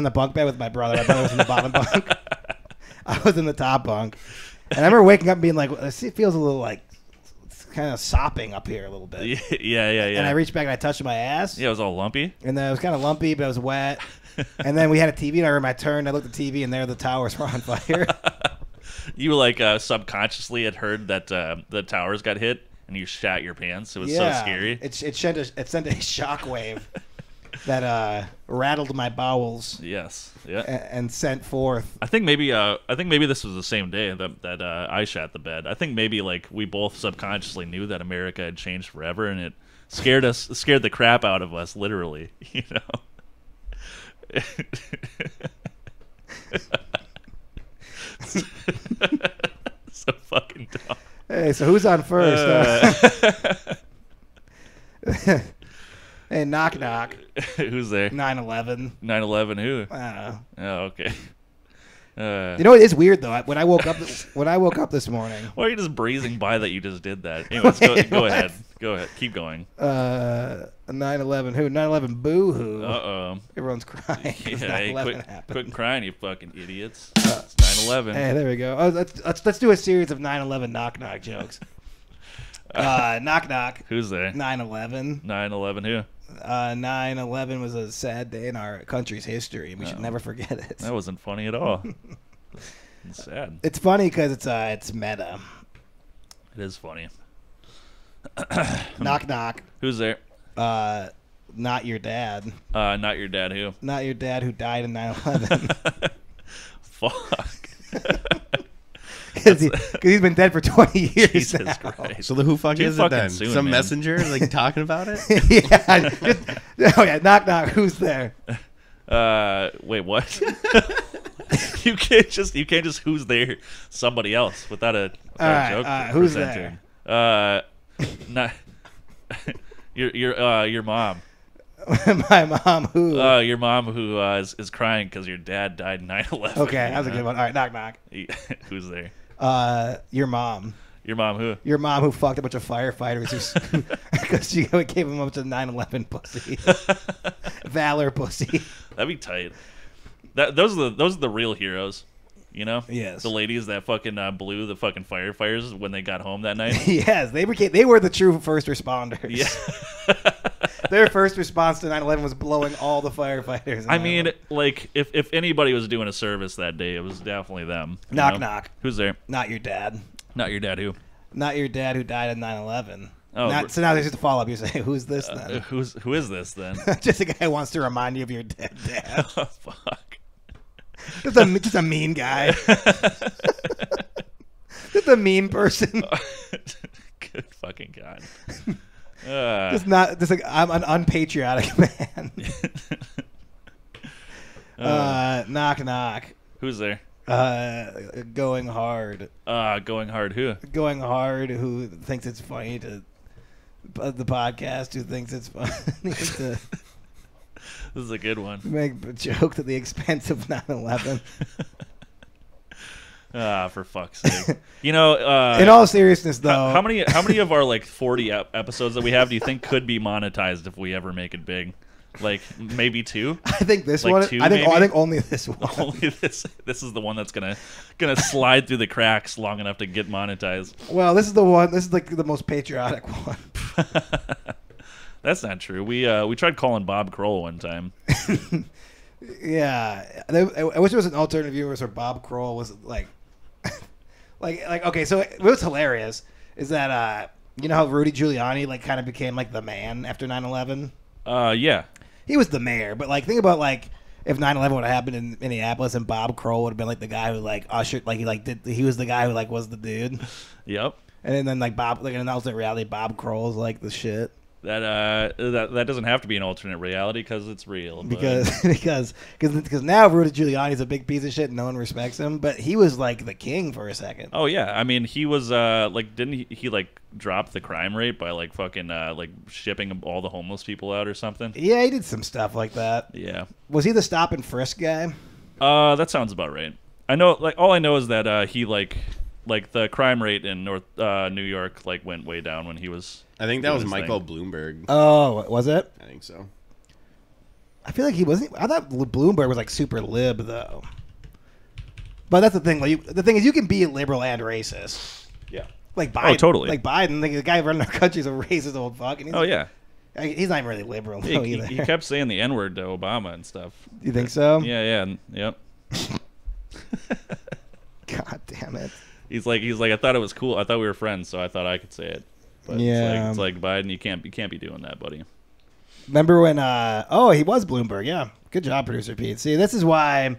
the bunk bed with my brother. My brother was in the bottom bunk. I was in the top bunk, and I remember waking up and being like, "It feels a little like it's kind of sopping up here a little bit." Yeah. And I reached back and I touched my ass. Yeah, it was all lumpy. And then it was kind of lumpy, but it was wet. And then we had a TV, and I remember I turned, I looked at the TV, and there the towers were on fire. You like subconsciously had heard that the towers got hit, and you shat your pants. It was so scary. It sent a shockwave that rattled my bowels. Yes. Yeah. And sent forth. I think maybe this was the same day that I shat the bed. I think maybe like we both subconsciously knew that America had changed forever, and it scared the crap out of us, literally. You know. So fucking dumb. Hey, so who's on first? Hey, knock knock. Who's there? 9/11. 9/11. Who? I don't know. Oh, okay. You know, it is weird though. When I woke up this morning. Why are you just breezing by that you just did that? Anyways, go ahead. Go ahead. Keep going. 9/11. Who? 9/11. Boo hoo. Uh-oh. Everyone's crying. Yeah, 9/11 happened. quit crying, you fucking idiots. It's 9/11. Hey, there we go. Oh, let's do a series of 9/11 knock knock jokes. Knock knock. Who's there? 9/11. 9/11 who? 9/11 was a sad day in our country's history, and we should never forget it. That wasn't funny at all. It's sad. It's funny because it's meta. It is funny. Knock knock. Who's there? Not your dad. Not your dad who? Not your dad who died in 9/11. Fuck. because he's been dead for 20 years Jesus now. Christ. So the who fuck Too is it fucking then? soon, Some man. messenger like talking about it? Yeah, oh yeah, knock knock. Who's there? Wait, what? You can't just who's there somebody else without a right, joke. who's presenting. Not your mom. My mom. Who? Your mom who is crying because your dad died in 9/11. Okay, that was a good one. All right, knock knock. Who's there? Your mom. Your mom who? Your mom who fucked a bunch of firefighters because she gave him up to 9/11 pussy, valor pussy. That'd be tight. Those are the real heroes. You know? Yes. The ladies that fucking blew the fucking firefighters when they got home that night. Yes, they were the true first responders. Yeah. Their first response to 9/11 was blowing all the firefighters. in I mean, 9/11. like, if anybody was doing a service that day, it was definitely them. you Knock know? knock. Who's there? Not your dad. Not your dad. Who? Not your dad who died in 9/11. Oh, So now there's just a follow up. You say, who's this then? Who is this then? Just a guy who wants to remind you of your dead dad. Oh, fuck. Just a mean guy. Just a mean person. Good fucking god. I'm an unpatriotic man. Knock knock. Who's there? Going hard. Going hard. Who? Going hard. Who thinks it's funny to the podcast? Who thinks it's funny to This is a good one. make jokes at the expense of 9/11? For fuck's sake. You know, In all seriousness, though, how many of our like 40 episodes that we have do you think could be monetized if we ever make it big? Like maybe 2? I think this like one. 2 I think maybe? only this one. Only this is the one that's gonna slide through the cracks long enough to get monetized. Well, this is the one. This is like the most patriotic one. That's not true. We tried calling Bob Kroll one time. Yeah, I wish there was an alternative universe where Bob Kroll was like, like okay. So what's hilarious is that you know how Rudy Giuliani like kind of became like the man after 9/11. Yeah. He was the mayor, but like think about like if 9/11 would have happened in Minneapolis and Bob Kroll would have been like the guy who like ushered like he was the guy who like was the dude, Yep. and then like Bob like in an alternate reality Bob Kroll's like the shit. That doesn't have to be an alternate reality because it's real. but- Because now Rudy Giuliani's a big piece of shit and no one respects him, but he was like the king for a second. Oh yeah, I mean he was like didn't he like drop the crime rate by like fucking like shipping all the homeless people out or something? Yeah, he did some stuff like that. Yeah. Was he the stop and frisk guy? That sounds about right. I know like all I know is that he like the crime rate in North New York like went way down when he was. I think that doing was his Michael thing. Bloomberg. Oh, was it? I think so. I feel like he wasn't. I thought Bloomberg was like super lib though. But that's the thing. Like, the thing is, you can be liberal and racist. Yeah. Like Biden. Oh, totally. Like Biden, like, the guy running our country is a racist old fuck. And he's, Oh yeah. He's not even really liberal He, though, he, either. he kept saying the N-word to Obama and stuff. You think so? Yeah. Yep. God damn it. He's like I thought it was cool. I thought we were friends, so I thought I could say it. But Yeah. it's like Biden, you can't be doing that, buddy. Remember when? He was Bloomberg. Yeah, good job, producer Pete. See, this is why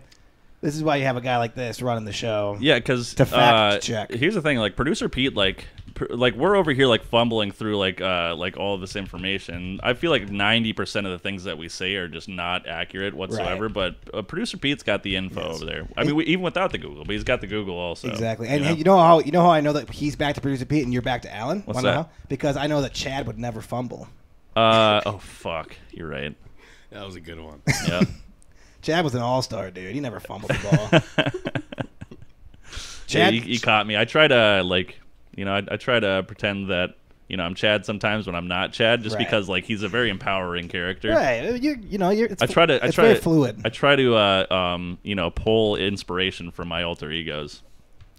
you have a guy like this running the show. Yeah, because To fact check. Here's the thing, like producer Pete, like we're over here like fumbling through like all of this information. I feel like 90% of the things that we say are just not accurate whatsoever. Right. But producer Pete's got the info Yes. over there. I mean, even without the Google, but he's got the Google also. Exactly. And you know? you know how I know that he's back to producer Pete and you're back to Alan? What's Wanna know that? how? Because I know that Chad would never fumble. Oh fuck, you're right. That was a good one. Yeah. Chad was an all-star, dude. He never fumbled the ball. Yeah, Chad, you caught me. I try to I try to pretend that I'm Chad sometimes when I'm not Chad, just Right. because like he's a very empowering character. right? It's I try to very fluid. I try to pull inspiration from my alter egos.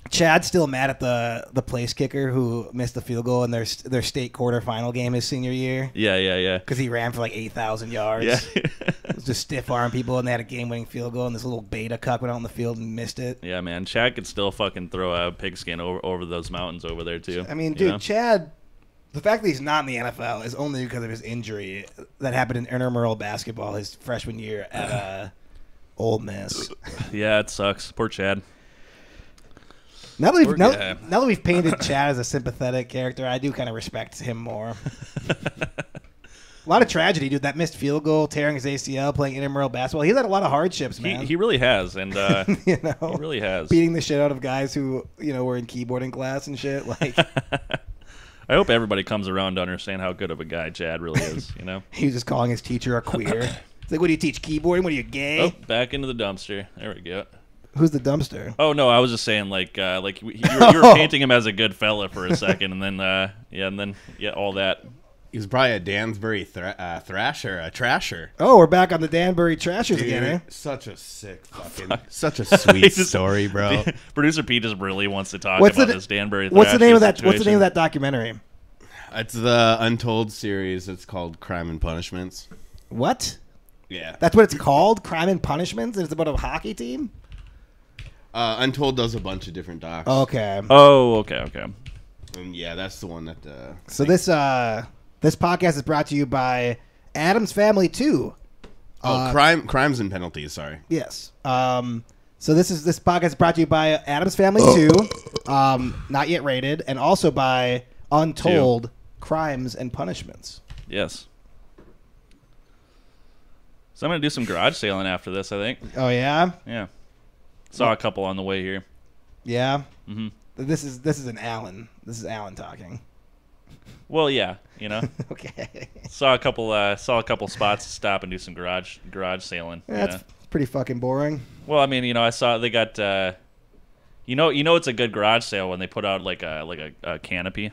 Chad's still mad at the place kicker who missed the field goal in their state quarterfinal game his senior year Yeah. because he ran for like 8,000 yards. Yeah. It was just stiff arm people, and they had a game-winning field goal, and this little beta cuck went out on the field and missed it. Yeah, man. Chad could still fucking throw a pigskin over those mountains over there too. I mean, you dude, know? Chad, the fact that he's not in the NFL is only because of his injury that happened in intramural basketball his freshman year at Ole Miss. Yeah, it sucks. Poor Chad. Now that Poor we've now, guy. now that we've painted Chad as a sympathetic character, I do kind of respect him more. A lot of tragedy, dude. That missed field goal, tearing his ACL, playing intramural basketball. He's had a lot of hardships, man. He really has, and you he know, really has. beating the shit out of guys who were in keyboarding class and shit. Like I hope everybody comes around to understand how good of a guy Chad really is. You know. he was just calling his teacher a queer. It's like, what do you teach keyboarding? What are you gay? Oh, back into the dumpster. There we go. Who's the dumpster? Oh no, I was just saying like you were painting him as a good fella for a second, and then all that. He was probably a Dansbury thrasher, a trasher. Oh, we're back on the Danbury Trashers again, eh? Such a sick fucking, such a sweet Just- story, bro. Producer Pete just really wants to talk What's about the- this Danbury. What's the name of that? Thrasher What's the name of situation. that documentary? It's the Untold series. It's called Crime and Punishments. What? Yeah. That's what it's called? Crime and Punishments? And it's about a hockey team? Untold does a bunch of different docs. Okay. Oh, okay. And yeah, that's the one that. So this podcast is brought to you by Adam's Family 2. Crimes and Penalties. Sorry. Yes. So this podcast is brought to you by Adam's Family 2, not yet rated, and also by Untold Crimes and Punishments. Yes. So I'm gonna do some garage sailing after this. I think. Oh yeah, Yeah. Saw a couple on the way here. yeah. hmm This is an Alan. This is Alan talking. Well, yeah. You know, Okay. saw a couple spots to stop and do some garage sailing. you That's know. pretty fucking boring. Well, I mean, I saw they got. It's a good garage sale when they put out like a canopy,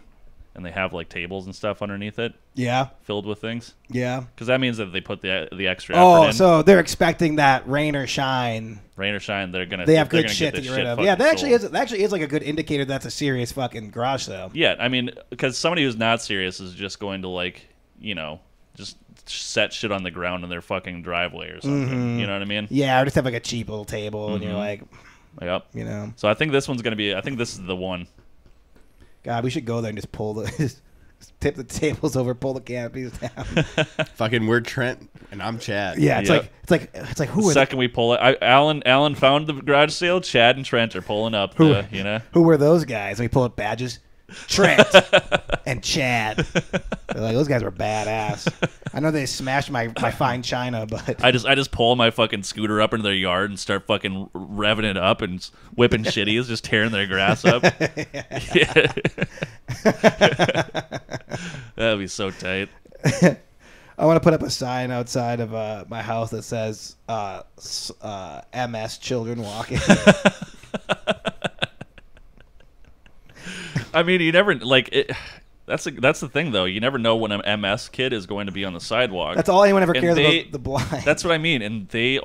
and they have like tables and stuff underneath it Yeah. filled with things. Yeah. Because that means that they put the extra effort Oh, in. so they're expecting that rain or shine. Rain or shine, they Have they're good gonna shit get to this get rid of. fucking Yeah, that sold. actually is like a good indicator that's a serious fucking garage sale. Yeah, I mean, because somebody who's not serious is just going to just set shit on the ground in their fucking driveway or something. Mm-hmm. You know what I mean? Yeah, or just have like a cheap little table, and you're like, Yep. So I think this one's gonna be. I think this is the one. God, we should go there and just pull just tip the tables over, pull the canopies down. Fucking, we're Trent and I'm Chad. Yeah, it's Yep. like who are Second we pull it, Alan found the garage sale. Chad and Trent are pulling up. who were those guys? We pull up badges. Trent and Chad. They're like, those guys were badass. I know they smashed my fine china, but I just pull my fucking scooter up into their yard and start fucking revving it up and whipping shitties, just tearing their grass up. Yeah. That'd be so tight. I want to put up a sign outside of my house that says MS children walking. I mean, you never like it. That's the thing, though. You never know when an MS kid is going to be on the sidewalk. That's all anyone ever And cares they- about the blind. That's what I mean. And they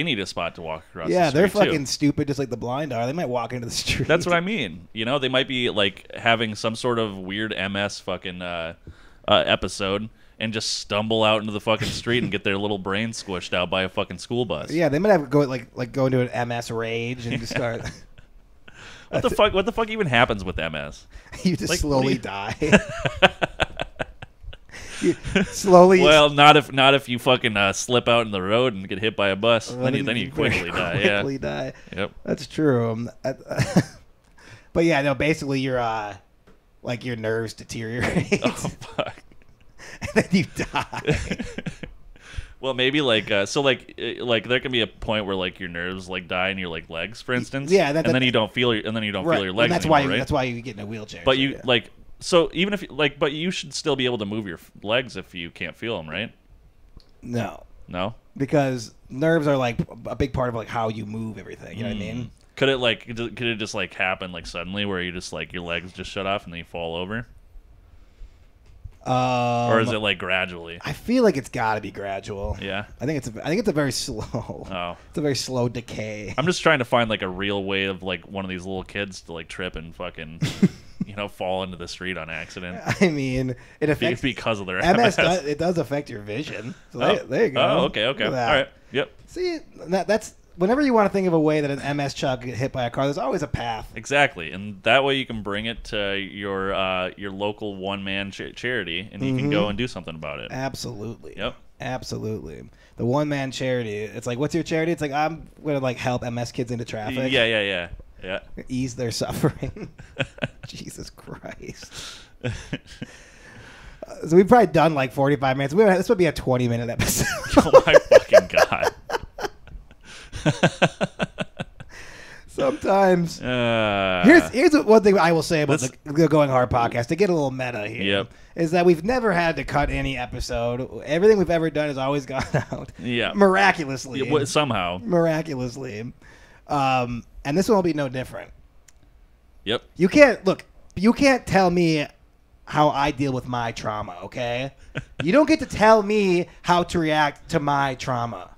need a spot to walk across. yeah, the they're street, too. fucking stupid, just like the blind are. They might walk into the street. That's what I mean. They might be like having some sort of weird MS fucking episode and just stumble out into the fucking street and get their little brain squished out by a fucking school bus. Yeah, they might have go go into an MS rage and just start. What the fuck even happens with MS? You just Like, slowly what die. You slowly. Well, not if you fucking slip out in the road and get hit by a bus. Then you very quickly die. Yeah. quickly die. Yep. That's true. But yeah, no. Basically, your nerves deteriorate, Oh fuck. and then you die. Well, maybe there can be a point where like your nerves like die in your like legs, for instance. Yeah, and then you don't feel feel your legs And that's anymore, why right? that's why you get in a wheelchair. But so, you yeah. so even if but you should still be able to move your legs if you can't feel them, right? No, No. because nerves are like a big part of like how you move everything. You know what I mean? Could it just like happen like suddenly where you just like your legs just shut off and then you fall over, or is it like gradually? I feel like it's got to be gradual. Yeah. I think it's a very slow. Oh. It's a very slow decay. I'm just trying to find like a real way of like one of these little kids to like trip and fucking fall into the street on accident I mean, it affects because of their MS. It does affect your vision. So there you go. Oh, okay. Look at All that. right. Yep. See, that's whenever you want to think of a way that an MS child could get hit by a car, there's always a path. Exactly, and that way you can bring it to your local one-man charity, and you can go and do something about it. Absolutely. Yep. Absolutely. The one man charity. It's like, what's your charity? It's like, I'm gonna like help MS kids into traffic. Yeah. Yeah. Ease their suffering. Jesus Christ. So we've probably done like 45 minutes. This would be a 20-minute episode. Oh my fucking god. Sometimes. Here's one thing I will say about the Going Hard podcast, to get a little meta here. Yep. Is that we've never had to cut any episode. Everything we've ever done has always gone out. Yeah. Miraculously. Yeah, somehow. Miraculously. And this one will be no different. Yep. You can't tell me how I deal with my trauma, okay? You don't get to tell me how to react to my trauma.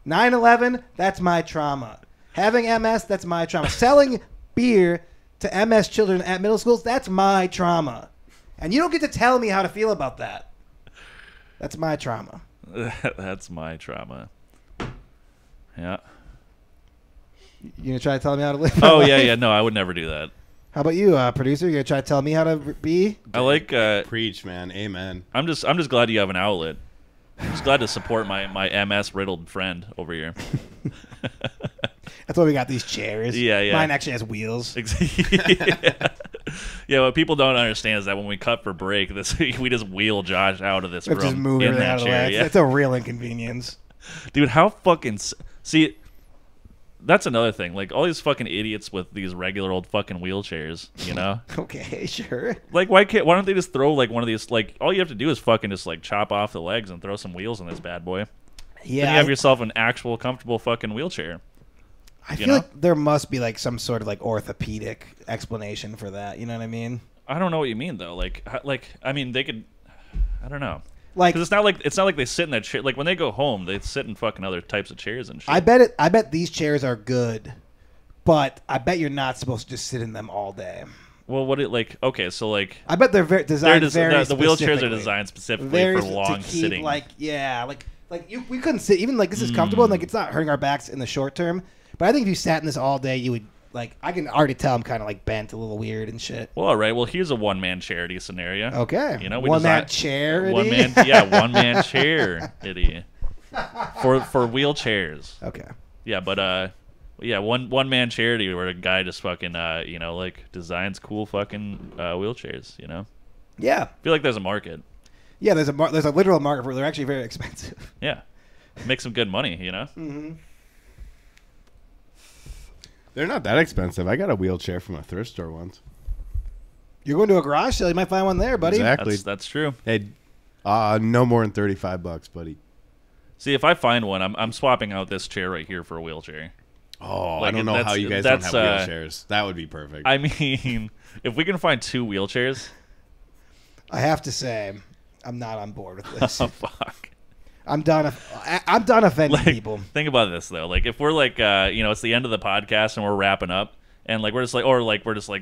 9/11, that's my trauma. Having MS, that's my trauma. Selling beer to MS children at middle schools, that's my trauma. And you don't get to tell me how to feel about that. That's my trauma. That's my trauma. Yeah. You gonna try to tell me how to live? Oh, yeah. No, I would never do that. How about you, producer? You gonna try to tell me how to be? I like... Preach, man. Amen. I'm just glad you have an outlet. I'm just glad to support my MS-riddled friend over here. That's why we got these chairs. Yeah. Mine actually has wheels. Yeah, what people don't understand is that when we cut for break, we just wheel Josh out of this Let's room just move in everything that out of the chair. way. Yeah. It's a real inconvenience. Dude, how fucking... See, that's another thing. Like, all these fucking idiots with these regular old fucking wheelchairs, you know? Okay, sure. Like, why don't they just throw, like, one of these... Like, all you have to do is fucking just, like, chop off the legs and throw some wheels on this bad boy. Yeah. Then you have yourself an actual comfortable fucking wheelchair. I feel like there must be, like, some sort of, like, orthopedic explanation for that. You know what I mean? I don't know what you mean, though. Like, I mean, they could... I don't know. Like, Because it's not like they sit in that chair. Like, when they go home, they sit in fucking other types of chairs and shit. I bet these chairs are good, but I bet you're not supposed to just sit in them all day. Well, okay, so, like... I bet they're designed very the wheelchairs are specifically. designed specifically for long to keep, sitting. Like we couldn't sit. Even like this is comfortable and like it's not hurting our backs in the short term. But I think if you sat in this all day, you would like. I can already tell I'm kind of like bent, a little weird and shit. Well, all right. Well, here's a one-man charity scenario. Okay. You know, one man chair. One man chair. Idiot. For wheelchairs. Okay. Yeah, but one man charity where a guy just fucking like designs cool fucking wheelchairs. You know. Yeah. I feel like there's a market. Yeah, there's a literal market for. They're actually very expensive. Yeah. Make some good money. You know. Mm-hmm. They're not that expensive. I got a wheelchair from a thrift store once. You're going to a garage sale. You might find one there, buddy. Exactly. That's true. Hey, no more than $35, buddy. See, if I find one, I'm swapping out this chair right here for a wheelchair. Oh, Like, I don't know how you guys don't have wheelchairs. That would be perfect. I mean, if we can find 2 wheelchairs, I have to say, I'm not on board with this. oh fuck. I'm done offending people. Think about this though. Like, if we're like, it's the end of the podcast and we're wrapping up, and like we're just like,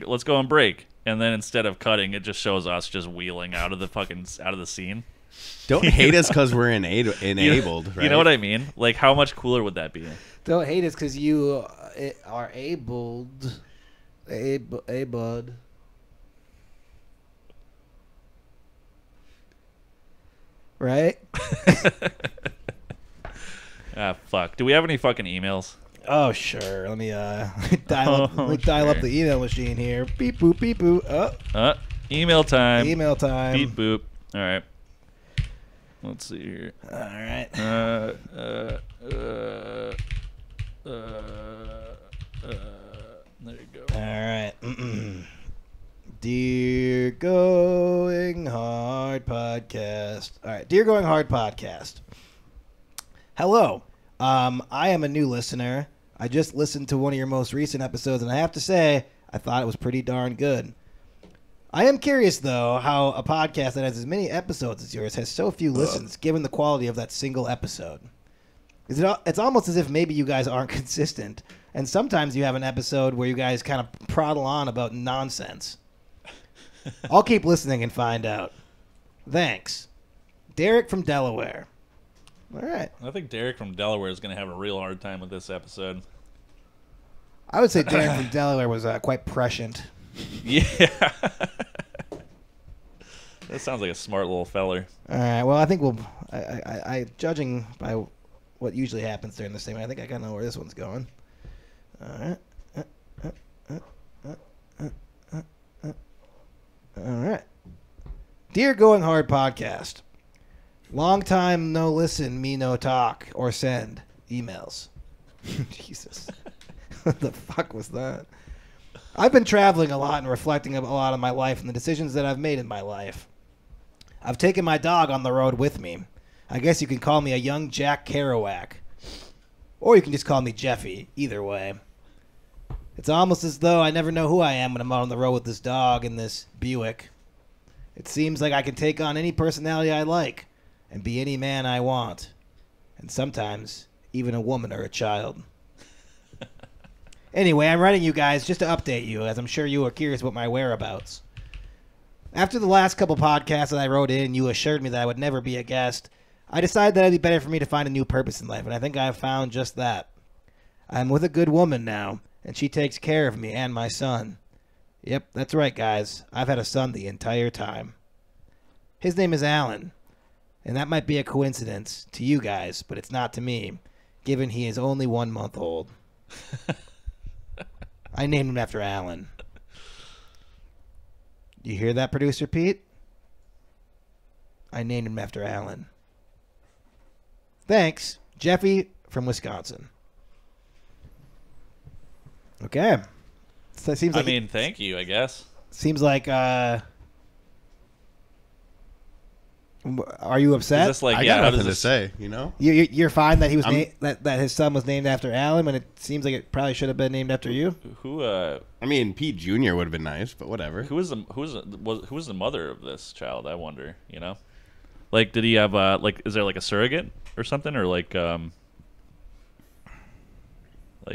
let's go on break, and then instead of cutting, it just shows us just wheeling out of the scene. Don't hate us because we're enabled. Right? You know what I mean? Like, how much cooler would that be? Don't hate us because you are abled. Bud. Right? Ah, fuck. Do we have any fucking emails? Oh, sure. Let me dial up the email machine here. Beep boop, beep boop. Email time. Email time. Beep boop. All right. Let's see here. All right. There you go. All right. Dear Going Hard Podcast. All right. Dear Going Hard Podcast. Hello. I am a new listener. I just listened to one of your most recent episodes, and I have to say, I thought it was pretty darn good. I am curious, though, how a podcast that has as many episodes as yours has so few listens, given the quality of that single episode. It's almost as if maybe you guys aren't consistent, and sometimes you have an episode where you guys kind of prattle on about nonsense. I'll keep listening and find out. Thanks. Derek from Delaware. All right. I think Derek from Delaware is going to have a real hard time with this episode. I would say Derek from Delaware was quite prescient. Yeah. That sounds like a smart little feller. All right. Well, I think I judging by what usually happens during this segment, I think I kind of know where this one's going. All right. All right. Dear Going Hard Podcast, long time no listen, me no talk or send emails. Jesus. What the fuck was that? I've been traveling a lot and reflecting a lot on my life and the decisions that I've made in my life. I've taken my dog on the road with me. I guess you can call me a young Jack Kerouac. Or you can just call me Jeffy. Either way. It's almost as though I never know who I am when I'm out on the road with this dog and this Buick. It seems like I can take on any personality I like and be any man I want. And sometimes even a woman or a child. Anyway, I'm writing you guys just to update you, as I'm sure you are curious about my whereabouts. After the last couple podcasts that I wrote in, you assured me that I would never be a guest. I decided that it'd be better for me to find a new purpose in life, and I think I have found just that. I'm with a good woman now, and she takes care of me and my son. Yep, that's right, guys. I've had a son the entire time. His name is Alan, and that might be a coincidence to you guys, but it's not to me, given he is only 1 month old. I named him after Alan. You hear that, Producer Pete? I named him after Alan. Thanks, Jeffy from Wisconsin. Okay. So it seems like thank you, I guess. Seems like are you upset? Is this like, I yeah, got how nothing does to this say, you know? You're fine that he was that his son was named after Alan when it seems like it probably should have been named after you. Who I mean, Pete Jr. would have been nice, but whatever. who was the mother of this child? I wonder, you know? Like, did he have like, is there like a surrogate or something, or like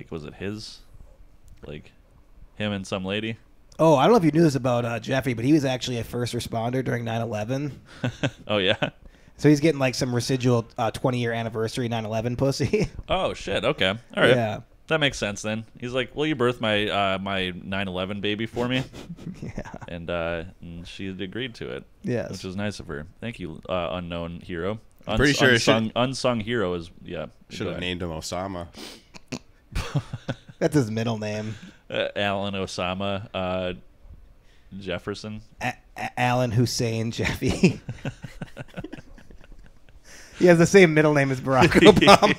was it his, like, him and some lady? Oh, I don't know if you knew this about Jeffrey, but he was actually a first responder during 9/11. Oh yeah. So he's getting like some residual 20-year anniversary 9/11 pussy. Oh shit. Okay. All right. Yeah. That makes sense then. He's like, "Will you birth my my 9/11 baby for me?" Yeah. And she agreed to it. Yes. Which was nice of her. Thank you, unknown hero. I'm pretty sure unsung hero is should have named him Osama. That's his middle name. Alan Osama Jefferson. Alan Hussein Jeffy. He has the same middle name as Barack Obama.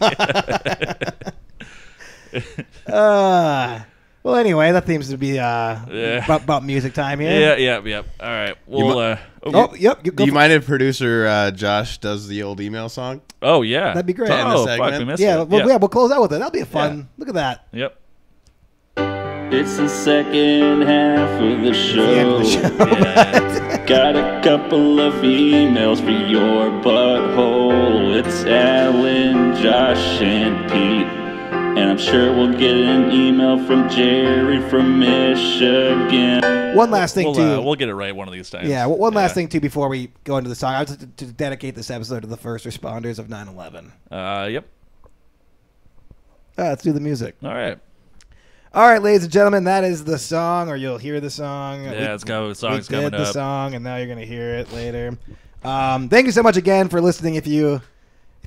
Well, anyway, that seems to be about music time here. Yeah. All right. Well, yep. Do you mind if producer Josh does the old email song? Oh yeah, That'd be great. To end the Oh segment? fuck, we missed Yeah, it. we'll close out with it. That'll be fun. Yeah. Look at that. Yep. It's the second half of the show. The end of the show. Yeah. Got a couple of emails for your butthole. It's Alan, Josh, and Pete. And I'm sure we'll get an email from Jerry from Michigan. One last thing, too. We'll get it right one of these times. Yeah, one last thing, too, before we go into the song. I was to dedicate this episode to the first responders of 9/11. Yep. Let's do the music. All right. All right, ladies and gentlemen, that is the song, or you'll hear the song. Yeah, it's got the song's we coming did the up. song, and now you're going to hear it later. Thank you so much again for listening. If you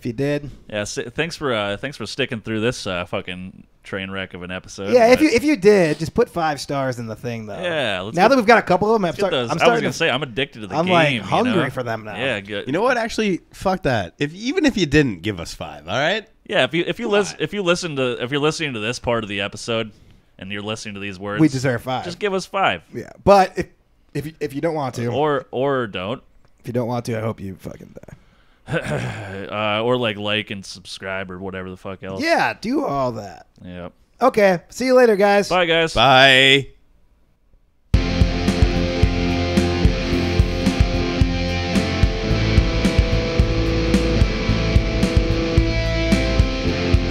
did, Yeah. Thanks for sticking through this fucking train wreck of an episode. yeah. But- If you did, just put 5 stars in the thing, though. Yeah, Now that we've got a couple of them, Get those. I'm I was starting gonna to say I'm addicted to the I'm game. like you hungry know? for them now. Yeah, good. You know what? Actually, fuck that. Even if you didn't give us 5, all right? Yeah, if you're listening to this part of the episode and you're listening to these words, we deserve 5. just give us 5. Yeah, but if you don't want to, Or don't. if you don't want to, I hope you fucking die. Or like and subscribe or whatever the fuck else. Yeah, do all that. Yep. Okay, see you later, guys. Bye guys. Bye.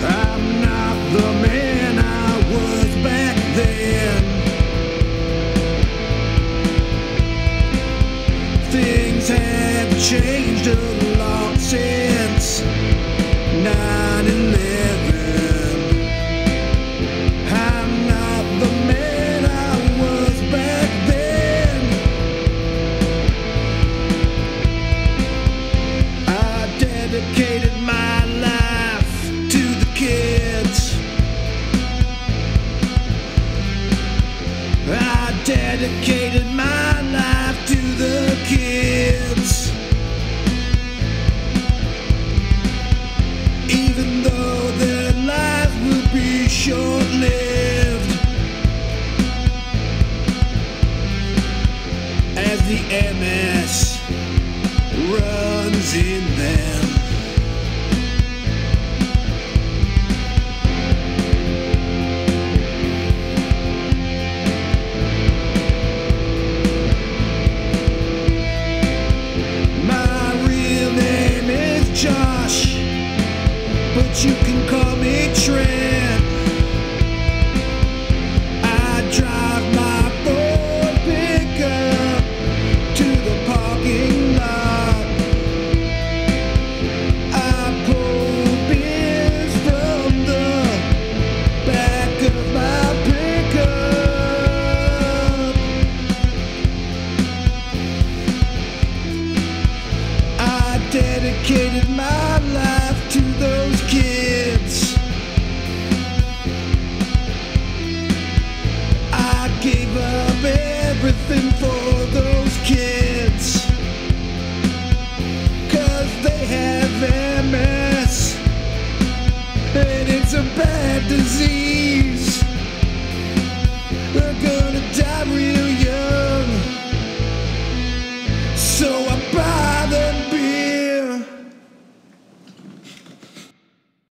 I'm not the man I was back then. Things have changed a lot since 9/11. I'm not the man I dedicated my life to the kids. Even though their lives will be short-lived, as the MS runs in them. Josh, but you can call me Trent. I drive my Ford pickup to the parking lot. I pull beers from the back of my pickup. I dedicated my life to those kids. I gave up everything for those kids, 'cause they have MS, and it's a bad disease.